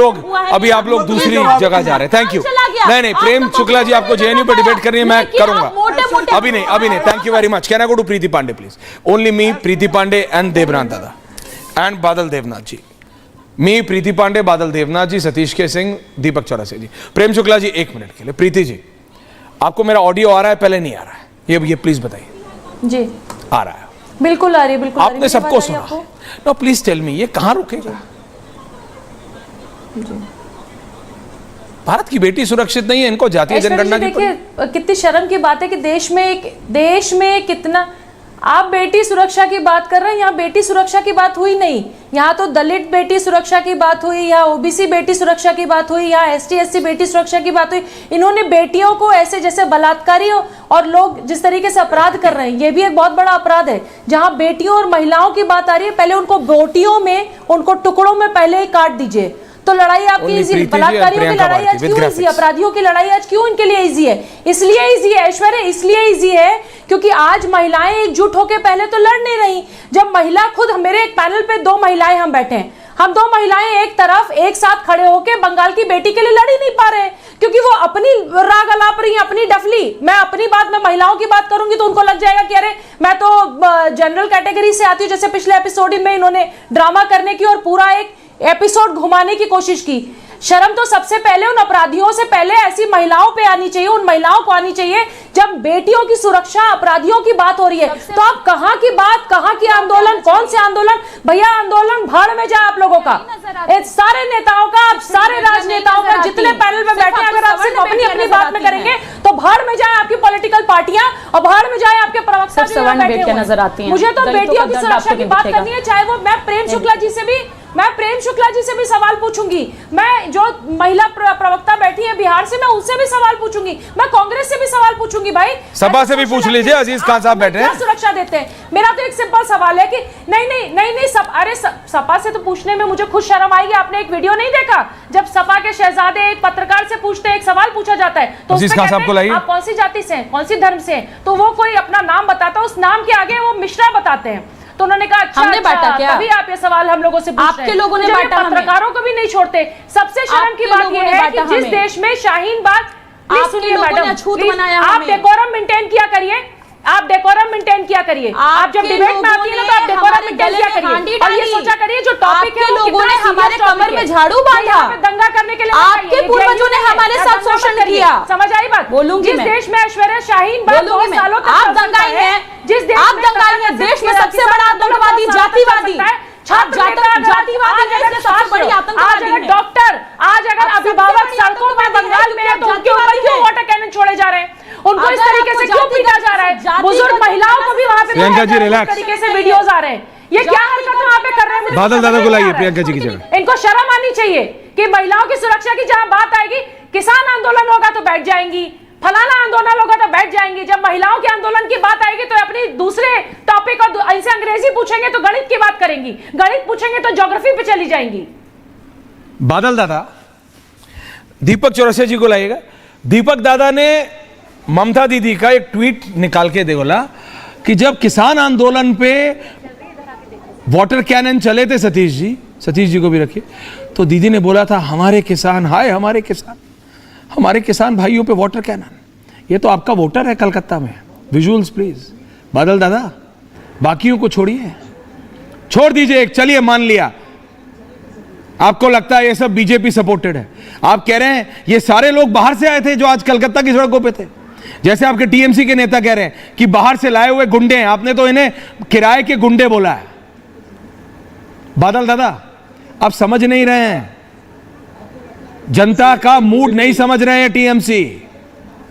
[SPEAKER 1] लोग दूसरी जगह जा रहे हैं। Thank you. नहीं, प्रेम शुक्ला जी आपको जेएनयू पर डिबेट करनी है, मैं करूंगा। अभी नहीं। Thank you very much. Can I go to Preeti Pandey please? Only me, Preeti Pandey and Devnath Dada and बादल देवनाथ जी। मी, प्रीति पांडे, बादल देवनाथ जी, सतीश के सिंह, दीपक चौरसिया जी। प्रेम शुक्ला जी 1 मिनट के लिए। प्रीति जी, आपको मेरा ऑडियो आ रहा है, पहले नहीं आ रहा है? ये प्लीज बताइए।
[SPEAKER 5] जी
[SPEAKER 1] आ रहा है,
[SPEAKER 5] बिल्कुल आ रही है, बिल्कुल।
[SPEAKER 1] आपने सबको सुना? नो प्लीज टेल मी, ये कहां रुकेगा? भारत की बेटी सुरक्षित नहीं है, इनको जातीय जनगणना की।
[SPEAKER 5] देखिए कितनी शर्म की बात है कि देश में कितना आप बेटी सुरक्षा की बात कर रहे हैं। यहाँ बेटी सुरक्षा की बात हुई नहीं, यहाँ तो दलित बेटी सुरक्षा की बात हुई, यहाँ ओबीसी बेटी सुरक्षा की बात हुई, यहाँ एसटी एससी बेटी सुरक्षा की बात हुई। इन्होंने बेटियों को ऐसे जैसे बलात्कारी और लोग जिस तरीके से अपराध कर रहे हैं, ये भी एक बहुत बड़ा अपराध है। जहाँ बेटियों और महिलाओं की बात आ रही है, पहले उनको बोटियों में, उनको टुकड़ों में पहले ही काट दीजिए। तो लड़ाई आपकी इजी, बलात्कारियों की लड़ाई आज क्यों इजी, अपराधियों की लड़ाई आज क्यों इनके लिए इजी है? इसलिए इजी है ऐश्वर्या, इसलिए इजी है क्योंकि आज महिलाएं एकजुट होकर पहले तो लड़ नहीं रही। जब महिला खुद, मेरे एक पैनल पे 2 महिलाएं हम बैठे हैं, हम 2 महिलाएं एक तरफ एक साथ खड़े होकर बंगाल की बेटी के लिए लड़ ही नहीं पा रहे क्योंकि वो अपनी राग अलाप रही, अपनी डफली। मैं अपनी बात में महिलाओं की बात करूंगी तो उनको लग जाएगा कि अरे मैं तो जनरल कैटेगरी से आती हूँ, जैसे पिछले एपिसोड में इन्होंने ड्रामा करने की और पूरा एक एपिसोड घुमाने की कोशिश की। शर्म तो सबसे पहले उन अपराधियों से पहले ऐसी महिलाओं पे आनी चाहिए, उन महिलाओं को आनी चाहिए। जब बेटियों की सुरक्षा, अपराधियों की बात हो रही है तो आप कहां की बात, कहां की आंदोलन, कौन से आंदोलन? भैया आंदोलन भाड़ में जाए आप लोगों का, सारे नेताओं का, आप सारे राजनेताओं का, जितने पैनल में बैठे, अगर आप सिर्फ अपनी अपनी बात में करेंगे तो भाड़ में जाए आपकी पॉलिटिकल पार्टियां और भाड़ में जाए आपके प्रवक्ता सवर्ण बेटियां नजर आती हैं। मुझे तो बेटियों की सुरक्षा की बात करनी है, चाहे वो मैं प्रेम शुक्ला जी से भी सवाल पूछूंगी, मैं जो महिला प्रवक्ता बैठी है बिहार से, मैं उनसे भी सवाल पूछूंगी, मैं कांग्रेस से भी सवाल पूछूंगी। भाई
[SPEAKER 1] सपा से भी पूछ लीजिए, अजीज खान साहब बैठे हैं।
[SPEAKER 5] क्या सुरक्षा देते हैं? मेरा तो एक सिंपल सवाल है कि नहीं अरे सपा से तो पूछने में मुझे खुद शर्म आएगी। आपने एक वीडियो नहीं देखा जब सपा के शहजादे एक पत्रकार से पूछते हैं, एक सवाल पूछा जाता है तो
[SPEAKER 1] अजीज खान साहब को लाइए,
[SPEAKER 5] आप कौन सी जाति से हैं, कौन सी धर्म से हैं, तो वो कोई अपना नाम बताता है, उस नाम के आगे वो मिश्रा बताते हैं। तो उन्होंने कहा अच्छा,
[SPEAKER 8] हमने बांटा क्या?
[SPEAKER 5] तभी आप ये सवाल हम लोगों से पूछ रहे हैं।
[SPEAKER 8] आपके लोगों ने बांटा,
[SPEAKER 5] पत्रकारों को भी नहीं छोड़ते। सबसे शर्म की बात यह है कि जिस देश में शाहीन बाग, सुनिए मैडम, आप डेकोरम मेंटेन किया करिए, आप डेकोरम मेंटेन किया करिए। आप जब डिबेट में आती है ना तो आप डेकोरम मेंटेन किया करिए और ये सोचा करिए जो टॉपिक है वो
[SPEAKER 8] लोगों ने हमारे कमर में झाड़ू बांधा,
[SPEAKER 5] दंगा करने के लिए
[SPEAKER 8] आपके पूर्वजों ने हमारे साथ शोषण किया।
[SPEAKER 5] समझ आई बात?
[SPEAKER 8] बोलूंगी
[SPEAKER 5] जिस देश में ऐश्वर्या शाहीन बाग बहुत सालों तक
[SPEAKER 8] आप दंगाई हैं,
[SPEAKER 5] जिस देश
[SPEAKER 8] आप दंगाई हैं, देश में सबसे बड़ा आतंकवादी जातिवादी,
[SPEAKER 5] डॉक्टर, आज अगर अभिभावक सड़कों पर बंगाल में है तो उनके ऊपर क्यों वाटर कैनन छोड़े जा रहे हैं? उनको इस तरीके से क्यों पीटा जा रहा है? बुजुर्ग महिलाओं को भी वहां पे
[SPEAKER 1] प्रियंका जी रिलैक्स,
[SPEAKER 5] इस तरीके से वीडियोस आ रहे हैं। ये क्या हरकत वहां पे कर रहे हैं?
[SPEAKER 1] बादल दादा को लाइए प्रियंका जी की जगह।
[SPEAKER 5] इनको शर्म आनी चाहिए कि महिलाओं की सुरक्षा की जहां बात आएगी, किसान आंदोलन होगा तो बैठ जाएंगी, फलाना आंदोलन होगा तो बैठ जाएंगी, जब महिलाओं के आंदोलन की बात आएगी तो अपनी दूसरे टॉपिक और इनसे अंग्रेजी पूछेंगे तो गणित की बात करेंगी, गणित पूछेंगे तो ज्योग्राफी पे चली जाएंगी।
[SPEAKER 1] बादल दादा, दीपक चौरसिया जी को लाइएगा। दीपक दादा ने ममता दीदी का एक ट्वीट निकाल के बोला कि जब किसान आंदोलन पे वाटर कैनन चले थे, सतीश जी को भी रखिए, तो दीदी ने बोला था हमारे किसान, हाय हमारे किसान भाइयों पे वाटर कैनन। ये तो आपका वोटर है कलकत्ता में। Visuals please. बादल दादा, बाकियों को छोड़िए, छोड़ दीजिए। चलिए मान लिया आपको लगता है ये सब बीजेपी सपोर्टेड है। आप कह रहे हैं ये सारे लोग बाहर से आए थे जो आज कलकत्ता की सड़कों पे थे, जैसे आपके टीएमसी के नेता कह रहे हैं कि बाहर से लाए हुए गुंडे हैं। आपने तो इन्हें किराए के गुंडे बोला है। बादल दादा, आप समझ नहीं रहे हैं, जनता का मूड नहीं समझ रहे हैं टीएमसी।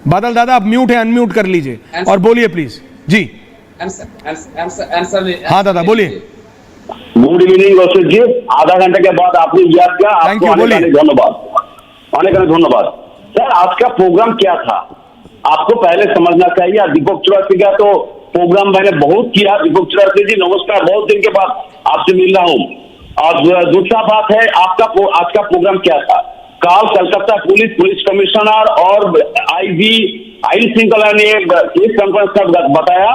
[SPEAKER 1] बादल दादा, आप म्यूट है, अनम्यूट कर लीजिए और बोलिए प्लीज। जी हाँ दादा बोलिए।
[SPEAKER 9] गुड इवनिंग रोशित जी, आधा घंटे के बाद आपने याद किया, आपको आने का धन्यवाद। सर, आज का प्रोग्राम क्या था आपको पहले समझना चाहिए। दीपक चौरसिया का तो प्रोग्राम मैंने बहुत किया। दीपक चौरसिया जी नमस्कार, बहुत दिन के बाद आपसे मिल रहा हूँ। और दूसरा बात है, आपका आज का प्रोग्राम क्या था? कल कलकत्ता पुलिस कमिश्नर और आईजी आईन श्रृंखला ने प्रेस कॉन्फ्रेंस कर बताया,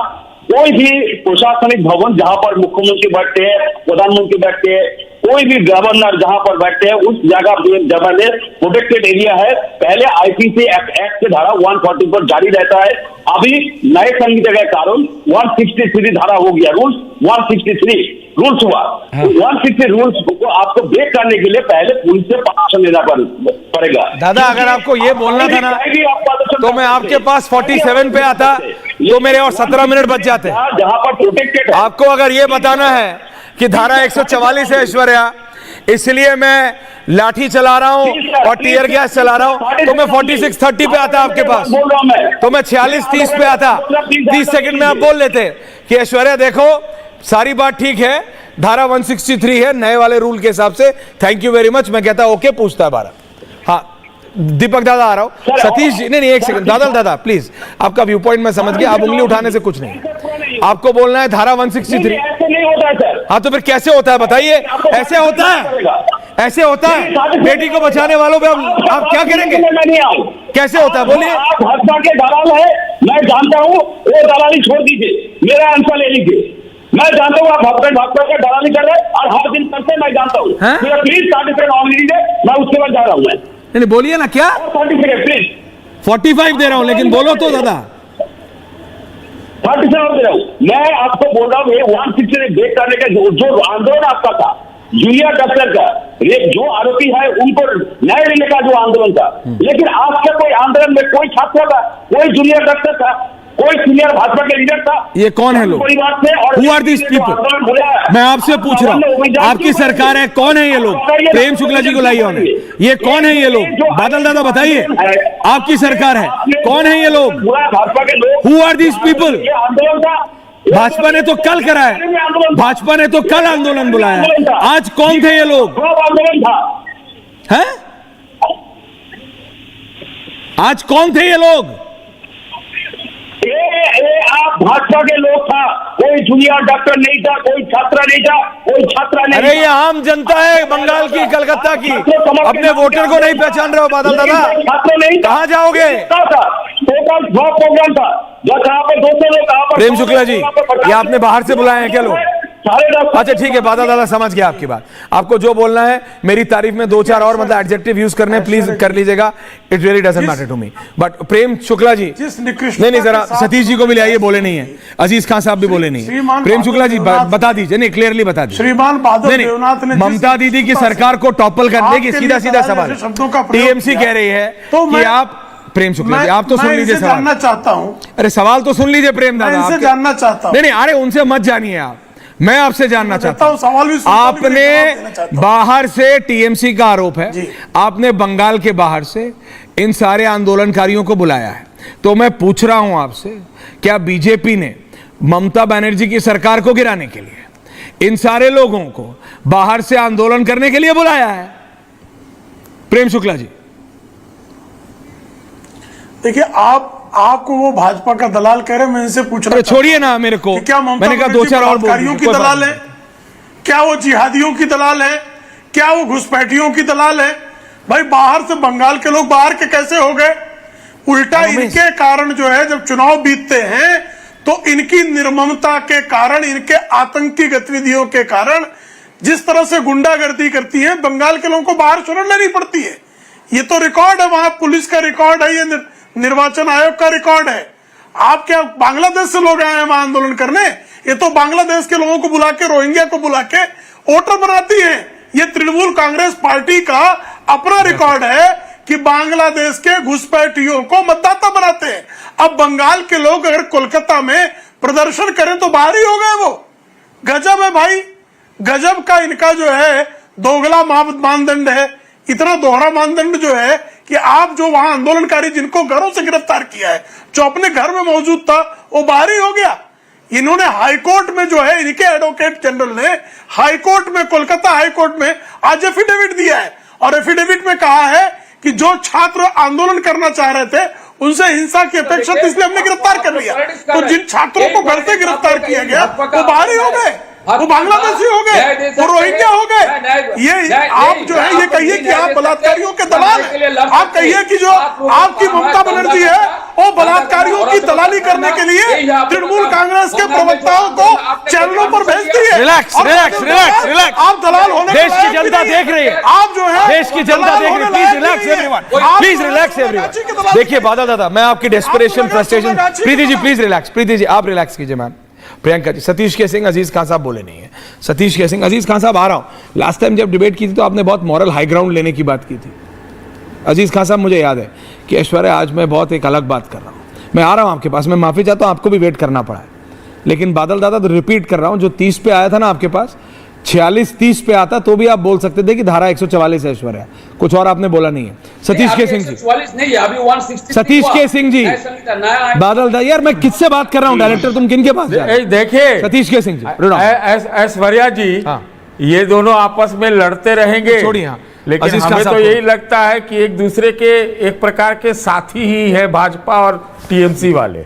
[SPEAKER 9] कोई भी प्रशासनिक भवन जहां पर मुख्यमंत्री बैठते हैं, प्रधानमंत्री बैठते हैं, कोई भी गवर्नर जहां पर बैठते हैं, उस जगह में प्रोटेक्टेड एरिया है। पहले आईपीसी एक्ट के धारा 140 पर जारी रहता है। अभी नए संहिता के कारण 163 धारा हो गया, रूल्स 163 रूल्स हुआ। 160 रूल्स को आपको ब्रेक करने के लिए पहले पुलिस से परमिशन लेना पड़ेगा।
[SPEAKER 1] दादा, अगर आपको ये बोलना था ना तो मैं आपके पास 47 पे आता तो मेरे और 17 मिनट बच जाते।
[SPEAKER 9] जहां पर प्रोटेक्टेड,
[SPEAKER 1] आपको अगर ये बताना है कि धारा 144 है ऐश्वर्या, इसलिए मैं लाठी चला रहा हूं और टीयर गैस चला रहा हूं, तो मैं 4630 पे आता आपके पास, तो मैं 4630 पे आता। 30 सेकंड में आप बोल लेते कि ऐश्वर्या देखो सारी बात ठीक है, धारा 163 है नए वाले रूल के हिसाब से, थैंक यू वेरी मच। मैं कहता ओके, पूछता है 12। हाँ दीपक दादा आ रहा हूं। सतीश जी, नहीं एक सेकंड, बादल दादा प्लीज, आपका व्यू पॉइंट मैं समझ गया, आप उंगली उठाने से कुछ नहीं, आपको बोलना है धारा 163।
[SPEAKER 9] ऐसे नहीं होता है सर।
[SPEAKER 1] हाँ तो फिर कैसे होता है बताइए? ऐसे होता है, ऐसे होता है। बेटी को बचाने वालों पे आप क्या करेंगे? कैसे होता है बोलिए?
[SPEAKER 9] आप भाजपा के दलाल है, मैं जानता हूँ, वो दलाली छोड़ दीजिए, मेरा आंसर ले लीजिए। मैं जानता हूँ आप भाजपा का दलाली कर रहे हैं और हर दिन करते हैं, मैं जानता हूँ। प्लीज सर्टिफिकेट ऑन लीजिए, मैं उसके बाद जा रहा हूँ। मैं
[SPEAKER 1] नहीं बोलिए ना, क्या
[SPEAKER 9] सर्टिफिकेट प्लीज?
[SPEAKER 1] 45 दे रहा हूँ, लेकिन बोलो तो दादा।
[SPEAKER 9] 37 दे रहा हूँ मैं, आपको बोल रहा हूँ 160 ब्रेक करने का जो आंदोलन आपका था, जूनियर डॉक्टर का जो आरोपी है उनको न्याय देने का जो आंदोलन था, लेकिन आज का कोई आंदोलन में कोई छात्र था, कोई जूनियर डॉक्टर था, कोई सीनियर भाजपा के लीडर था।
[SPEAKER 1] ये कौन है लोग? Who are these people? मैं आपसे पूछ रहा हूँ, आपकी सरकार है, कौन है ये लोग? प्रेम शुक्ला जी को लाइए होने, ये कौन है ये लोग? बादल दादा बताइए, आपकी सरकार है, कौन है ये लोग?
[SPEAKER 9] भाजपा के लोग।
[SPEAKER 1] Who are these people?
[SPEAKER 9] ये आंदोलन था,
[SPEAKER 1] भाजपा ने तो कल करा है, भाजपा ने तो कल आंदोलन बुलाया है, आज कौन थे ये लोग?
[SPEAKER 9] आंदोलन था
[SPEAKER 1] हैं? आज कौन थे ये लोग?
[SPEAKER 9] आप भाजपा के लोग था, कोई जूनियर डॉक्टर नहीं था, कोई छात्रा नहीं था, कोई छात्रा नहीं।
[SPEAKER 1] अरे ये आम जनता है बंगाल की, कलकत्ता की, अपने वोटर को नहीं पहचान रहे हो बादल दादा?
[SPEAKER 9] छात्र नहीं,
[SPEAKER 1] कहाँ जाओगे?
[SPEAKER 9] टोटल 100 प्रोग्राम था, जहाँ पे 200 लोग।
[SPEAKER 1] प्रेम शुक्ला जी, ये आपने बाहर से बुलाए हैं क्या लोग? अच्छा ठीक है, बादल दादा समझ गया आपकी बात, आपको जो बोलना है मेरी तारीफ में 2-4 और मतलब एडजेक्टिव यूज करने प्लीज कर लीजिएगा, it really doesn't matter to me. But Prem Shukla ji, नहीं जरा सतीश जी को भी लाइए, बोले नहीं है, अजीज खान साहब भी बोले नहीं है, प्रेम शुक्ला जी बता दीजिए, नहीं क्लियरली बता दीजिए।
[SPEAKER 7] श्रीमान बादल देवनाथ ने
[SPEAKER 1] ममता दीदी की सरकार को टॉपल करने की सीधा सीधा सवाल, टीएमसी कह रही है कि आप, प्रेम शुक्ला जी आप तो सुन लीजिए सवाल,
[SPEAKER 7] जानना चाहता हूँ,
[SPEAKER 1] अरे सवाल तो सुन लीजिए प्रेम दादा,
[SPEAKER 7] जानना चाहता हूँ।
[SPEAKER 1] नहीं अरे उनसे मत जानिए आप, मैं आपसे जानना चाहता हूं।
[SPEAKER 7] सवाल भी
[SPEAKER 1] आपने बाहर से, टीएमसी का आरोप है, आपने बंगाल के बाहर से इन सारे आंदोलनकारियों को बुलाया है, तो मैं पूछ रहा हूं आपसे, क्या बीजेपी ने ममता बनर्जी की सरकार को गिराने के लिए इन सारे लोगों को बाहर से आंदोलन करने के लिए बुलाया है? प्रेम शुक्ला जी
[SPEAKER 7] देखिए, आपको वो भाजपा का दलाल कह रहे, मैं इनसे पूछ रहा,
[SPEAKER 1] छोड़िए ना मेरे को,
[SPEAKER 7] क्या
[SPEAKER 1] मैंने कहा 2-4 और
[SPEAKER 7] बलात्कारियों की दलाल है? क्या वो जिहादियों की दलाल है? क्या वो घुसपैठियों की दलाल है? भाई बाहर से बंगाल के लोग बाहर के कैसे हो गए? उल्टा इनके कारण जो है, जब चुनाव बीतते हैं तो इनकी निर्ममता के कारण, इनके आतंकी गतिविधियों के कारण जिस तरह से गुंडागर्दी करती है, बंगाल के लोगों को बाहर शरण लेनी पड़ती है। ये तो रिकॉर्ड है, वहां पुलिस का रिकॉर्ड है, ये निर्वाचन आयोग का रिकॉर्ड है। आप क्या बांग्लादेश से लोग आए हैं वहां आंदोलन करने? ये तो बांग्लादेश के लोगों को बुला के, रोहिंग्या को बुला के वोटर बनाती है। ये तृणमूल कांग्रेस पार्टी का अपना रिकॉर्ड है कि बांग्लादेश के घुसपैठियों को मतदाता बनाते हैं। अब बंगाल के लोग अगर कोलकाता में प्रदर्शन करें तो बाहर ही हो गए। वो गजब है भाई, गजब का इनका जो है दोगला मानदंड है। इतना दोहरा मानदंड जो है कि आप जो वहां आंदोलनकारी जिनको घरों से गिरफ्तार किया है, जो अपने घर में मौजूद था, वो बाहर ही हो गया। इन्होंने हाईकोर्ट में जो है, इनके एडवोकेट जनरल ने हाईकोर्ट में, कोलकाता हाईकोर्ट में आज एफिडेविट दिया है, और एफिडेविट में कहा है कि जो छात्र आंदोलन करना चाह रहे थे उनसे हिंसा की अपेक्षा थी, इसलिए हमने गिरफ्तार कर लिया। तो जिन छात्रों को घर से गिरफ्तार किया गया वो बाहर ही हो गए, वो बांग्लादेशी हो गए, वो रोहिंग्या हो गए। ये आप जो है, ये कहिए कि आप बलात्कारियों के दलाल हैं। आप कहिए कि जो आपकी ममता बनर्जी है वो बलात्कारियों की दलाली करने के लिए तृणमूल कांग्रेस के प्रवक्ताओं को चैनलों पर भेजती है।
[SPEAKER 1] रिलैक्स रिलैक्स रिलैक्स रिलैक्स,
[SPEAKER 7] आप दलाल होने,
[SPEAKER 1] देश की जनता देख रही है,
[SPEAKER 7] आप जो है
[SPEAKER 1] देश की जनता देख रही है। Please relax everyone, please relax everyone. देखिए बादल दादा, मैं आपकी desperation, frustration, Preeti ji please relax, Preeti ji आप रिलैक्स कीजिए मैम। प्रियंका जी, सतीश के सिंह, अजीज खान साहब बोले नहीं है। सतीश के सिंह, अजीज खान साहब आ रहा हूं। लास्ट टाइम जब डिबेट की थी तो आपने बहुत मॉरल हाई ग्राउंड लेने की बात की थी। अजीज खान साहब, मुझे याद है कि ऐश्वर्या, आज मैं बहुत एक अलग बात कर रहा हूं। मैं आ रहा हूं आपके पास, मैं माफी चाहता हूं, आपको भी वेट करना पड़ा है, लेकिन बादल दादा तो रिपीट कर रहा हूं, जो 30 पे आया था ना आपके पास, 46-30 पे आता तो भी आप बोल सकते थे कि धारा 144 है ऐश्वर्या, कुछ और आपने बोला नहीं है। सतीश के सिंह जी, सतीश के सिंह जी, बादल दादा, यार मैं किससे बात कर रहा हूं? डायरेक्टर तुम किन के पास जा रहे?
[SPEAKER 10] देखिए
[SPEAKER 1] सतीश के सिंह जी,
[SPEAKER 10] ऐश्वर्या जी, ये दोनों आपस में लड़ते रहेंगे,
[SPEAKER 1] छोड़िए,
[SPEAKER 10] लेकिन हमें तो यही लगता है कि एक दूसरे के एक प्रकार के साथी ही है भाजपा और टीएमसी वाले।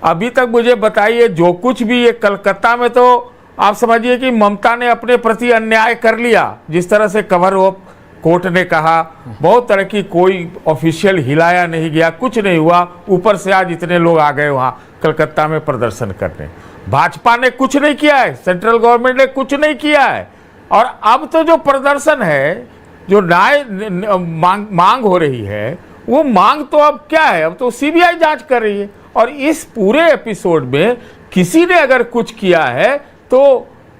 [SPEAKER 10] अभी तक मुझे बताइए, जो कुछ भी ये कलकत्ता में, तो आप समझिए कि ममता ने अपने प्रति अन्याय कर लिया। जिस तरह से कवर अप कोर्ट ने कहा, बहुत तरह की, कोई ऑफिशियल हिलाया नहीं गया, कुछ नहीं हुआ, ऊपर से आज इतने लोग आ गए वहां कलकत्ता में प्रदर्शन करने। भाजपा ने कुछ नहीं किया है, सेंट्रल गवर्नमेंट ने कुछ नहीं किया है, और अब तो जो प्रदर्शन है, जो न्याय मांग हो रही है, वो मांग तो अब क्या है, अब तो सीबीआई जांच कर रही है। और इस पूरे एपिसोड में किसी ने अगर कुछ किया है तो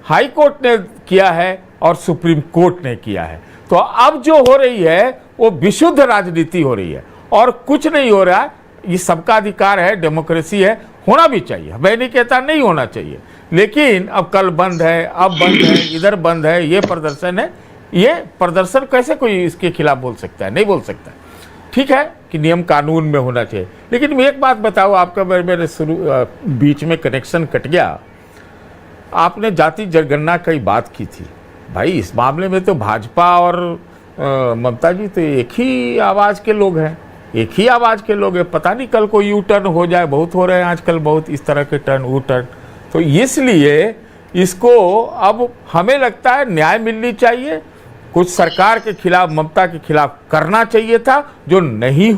[SPEAKER 10] हाई कोर्ट ने किया है, और सुप्रीम कोर्ट ने किया है। तो अब जो हो रही है वो विशुद्ध राजनीति हो रही है और कुछ नहीं हो रहा है। ये सबका अधिकार है, डेमोक्रेसी है, होना भी चाहिए, मैं नहीं कहता नहीं होना चाहिए, लेकिन अब कल बंद है, अब बंद है, इधर बंद है, ये प्रदर्शन है। ये प्रदर्शन कैसे कोई इसके खिलाफ बोल सकता है? नहीं बोल सकता। ठीक है कि नियम कानून में होना चाहिए, लेकिन मैं एक बात बताऊँ आपका, मेरे शुरू बीच में कनेक्शन कट गया। आपने जाति जनगणना की बात की थी। भाई इस मामले में तो भाजपा और ममता जी तो एक ही आवाज़ के लोग हैं, एक ही आवाज़ के लोग हैं। पता नहीं कल को यू टर्न हो जाए, बहुत हो रहे हैं आजकल, बहुत इस तरह के टर्न यू टर्न। तो इसलिए इसको अब हमें लगता है न्याय मिलनी चाहिए। कुछ सरकार के खिलाफ, ममता के खिलाफ करना चाहिए था, जो नहीं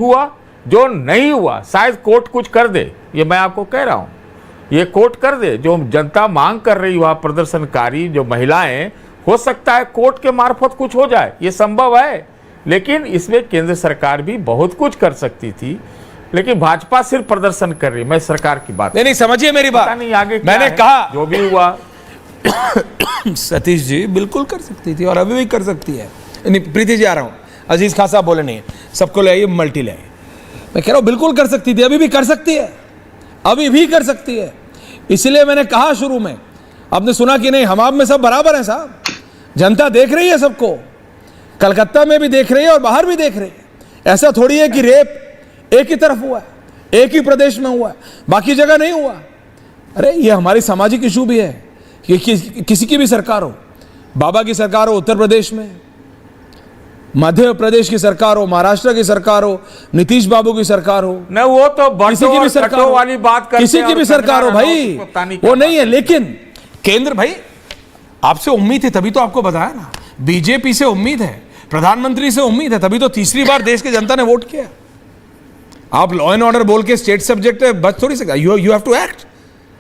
[SPEAKER 10] हुआ शायद कोर्ट कुछ कर दे। ये मैं आपको कह रहा हूँ, ये कोर्ट कर दे। जो जनता मांग कर रही हुआ, प्रदर्शनकारी जो महिलाएं, हो सकता है कोर्ट के मार्फत कुछ हो जाए, ये संभव है। लेकिन इसमें केंद्र सरकार भी बहुत कुछ कर सकती थी, लेकिन भाजपा सिर्फ प्रदर्शन कर रही है। मैं सरकार की बात
[SPEAKER 1] नहीं समझिए मेरी बात,
[SPEAKER 10] नहीं आगे
[SPEAKER 1] मैंने कहा
[SPEAKER 10] जो भी हुआ
[SPEAKER 1] सतीश जी बिल्कुल कर सकती थी और अभी भी कर सकती है। नहीं प्रीति जी आ रहा हूं, अजीज खान साहब बोले नहीं सबको ले आइए, मल्टी ले आइए। मैं कह रहा हूं बिल्कुल कर सकती थी, अभी भी कर सकती है, अभी भी कर सकती है। इसलिए मैंने कहा शुरू में, आपने सुना कि नहीं, हम आप में सब बराबर हैं साहब। जनता देख रही है सबको, कलकत्ता में भी देख रही है और बाहर भी देख रही है। ऐसा थोड़ी है कि रेप एक ही तरफ हुआ है, एक ही प्रदेश में हुआ है, बाकी जगह नहीं हुआ। अरे ये हमारी सामाजिक इशू भी है कि किसी की भी सरकार हो, बाबा की सरकार हो उत्तर प्रदेश में, मध्य प्रदेश की सरकार हो, महाराष्ट्र की सरकार हो, नीतीश बाबू की सरकार हो,
[SPEAKER 10] न वो तो
[SPEAKER 1] किसी की भी सरकार हो,
[SPEAKER 10] वाली बात करते
[SPEAKER 1] किसी की भी सरकार हो भाई, वो नहीं है। लेकिन केंद्र, भाई आपसे उम्मीद है तभी तो आपको बताया ना, बीजेपी से उम्मीद है, प्रधानमंत्री से उम्मीद है, तभी तो तीसरी बार देश की जनता ने वोट किया। आप लॉ एंड ऑर्डर बोल के स्टेट सब्जेक्ट है बच थोड़ी सकता, यू हैव टू एक्ट।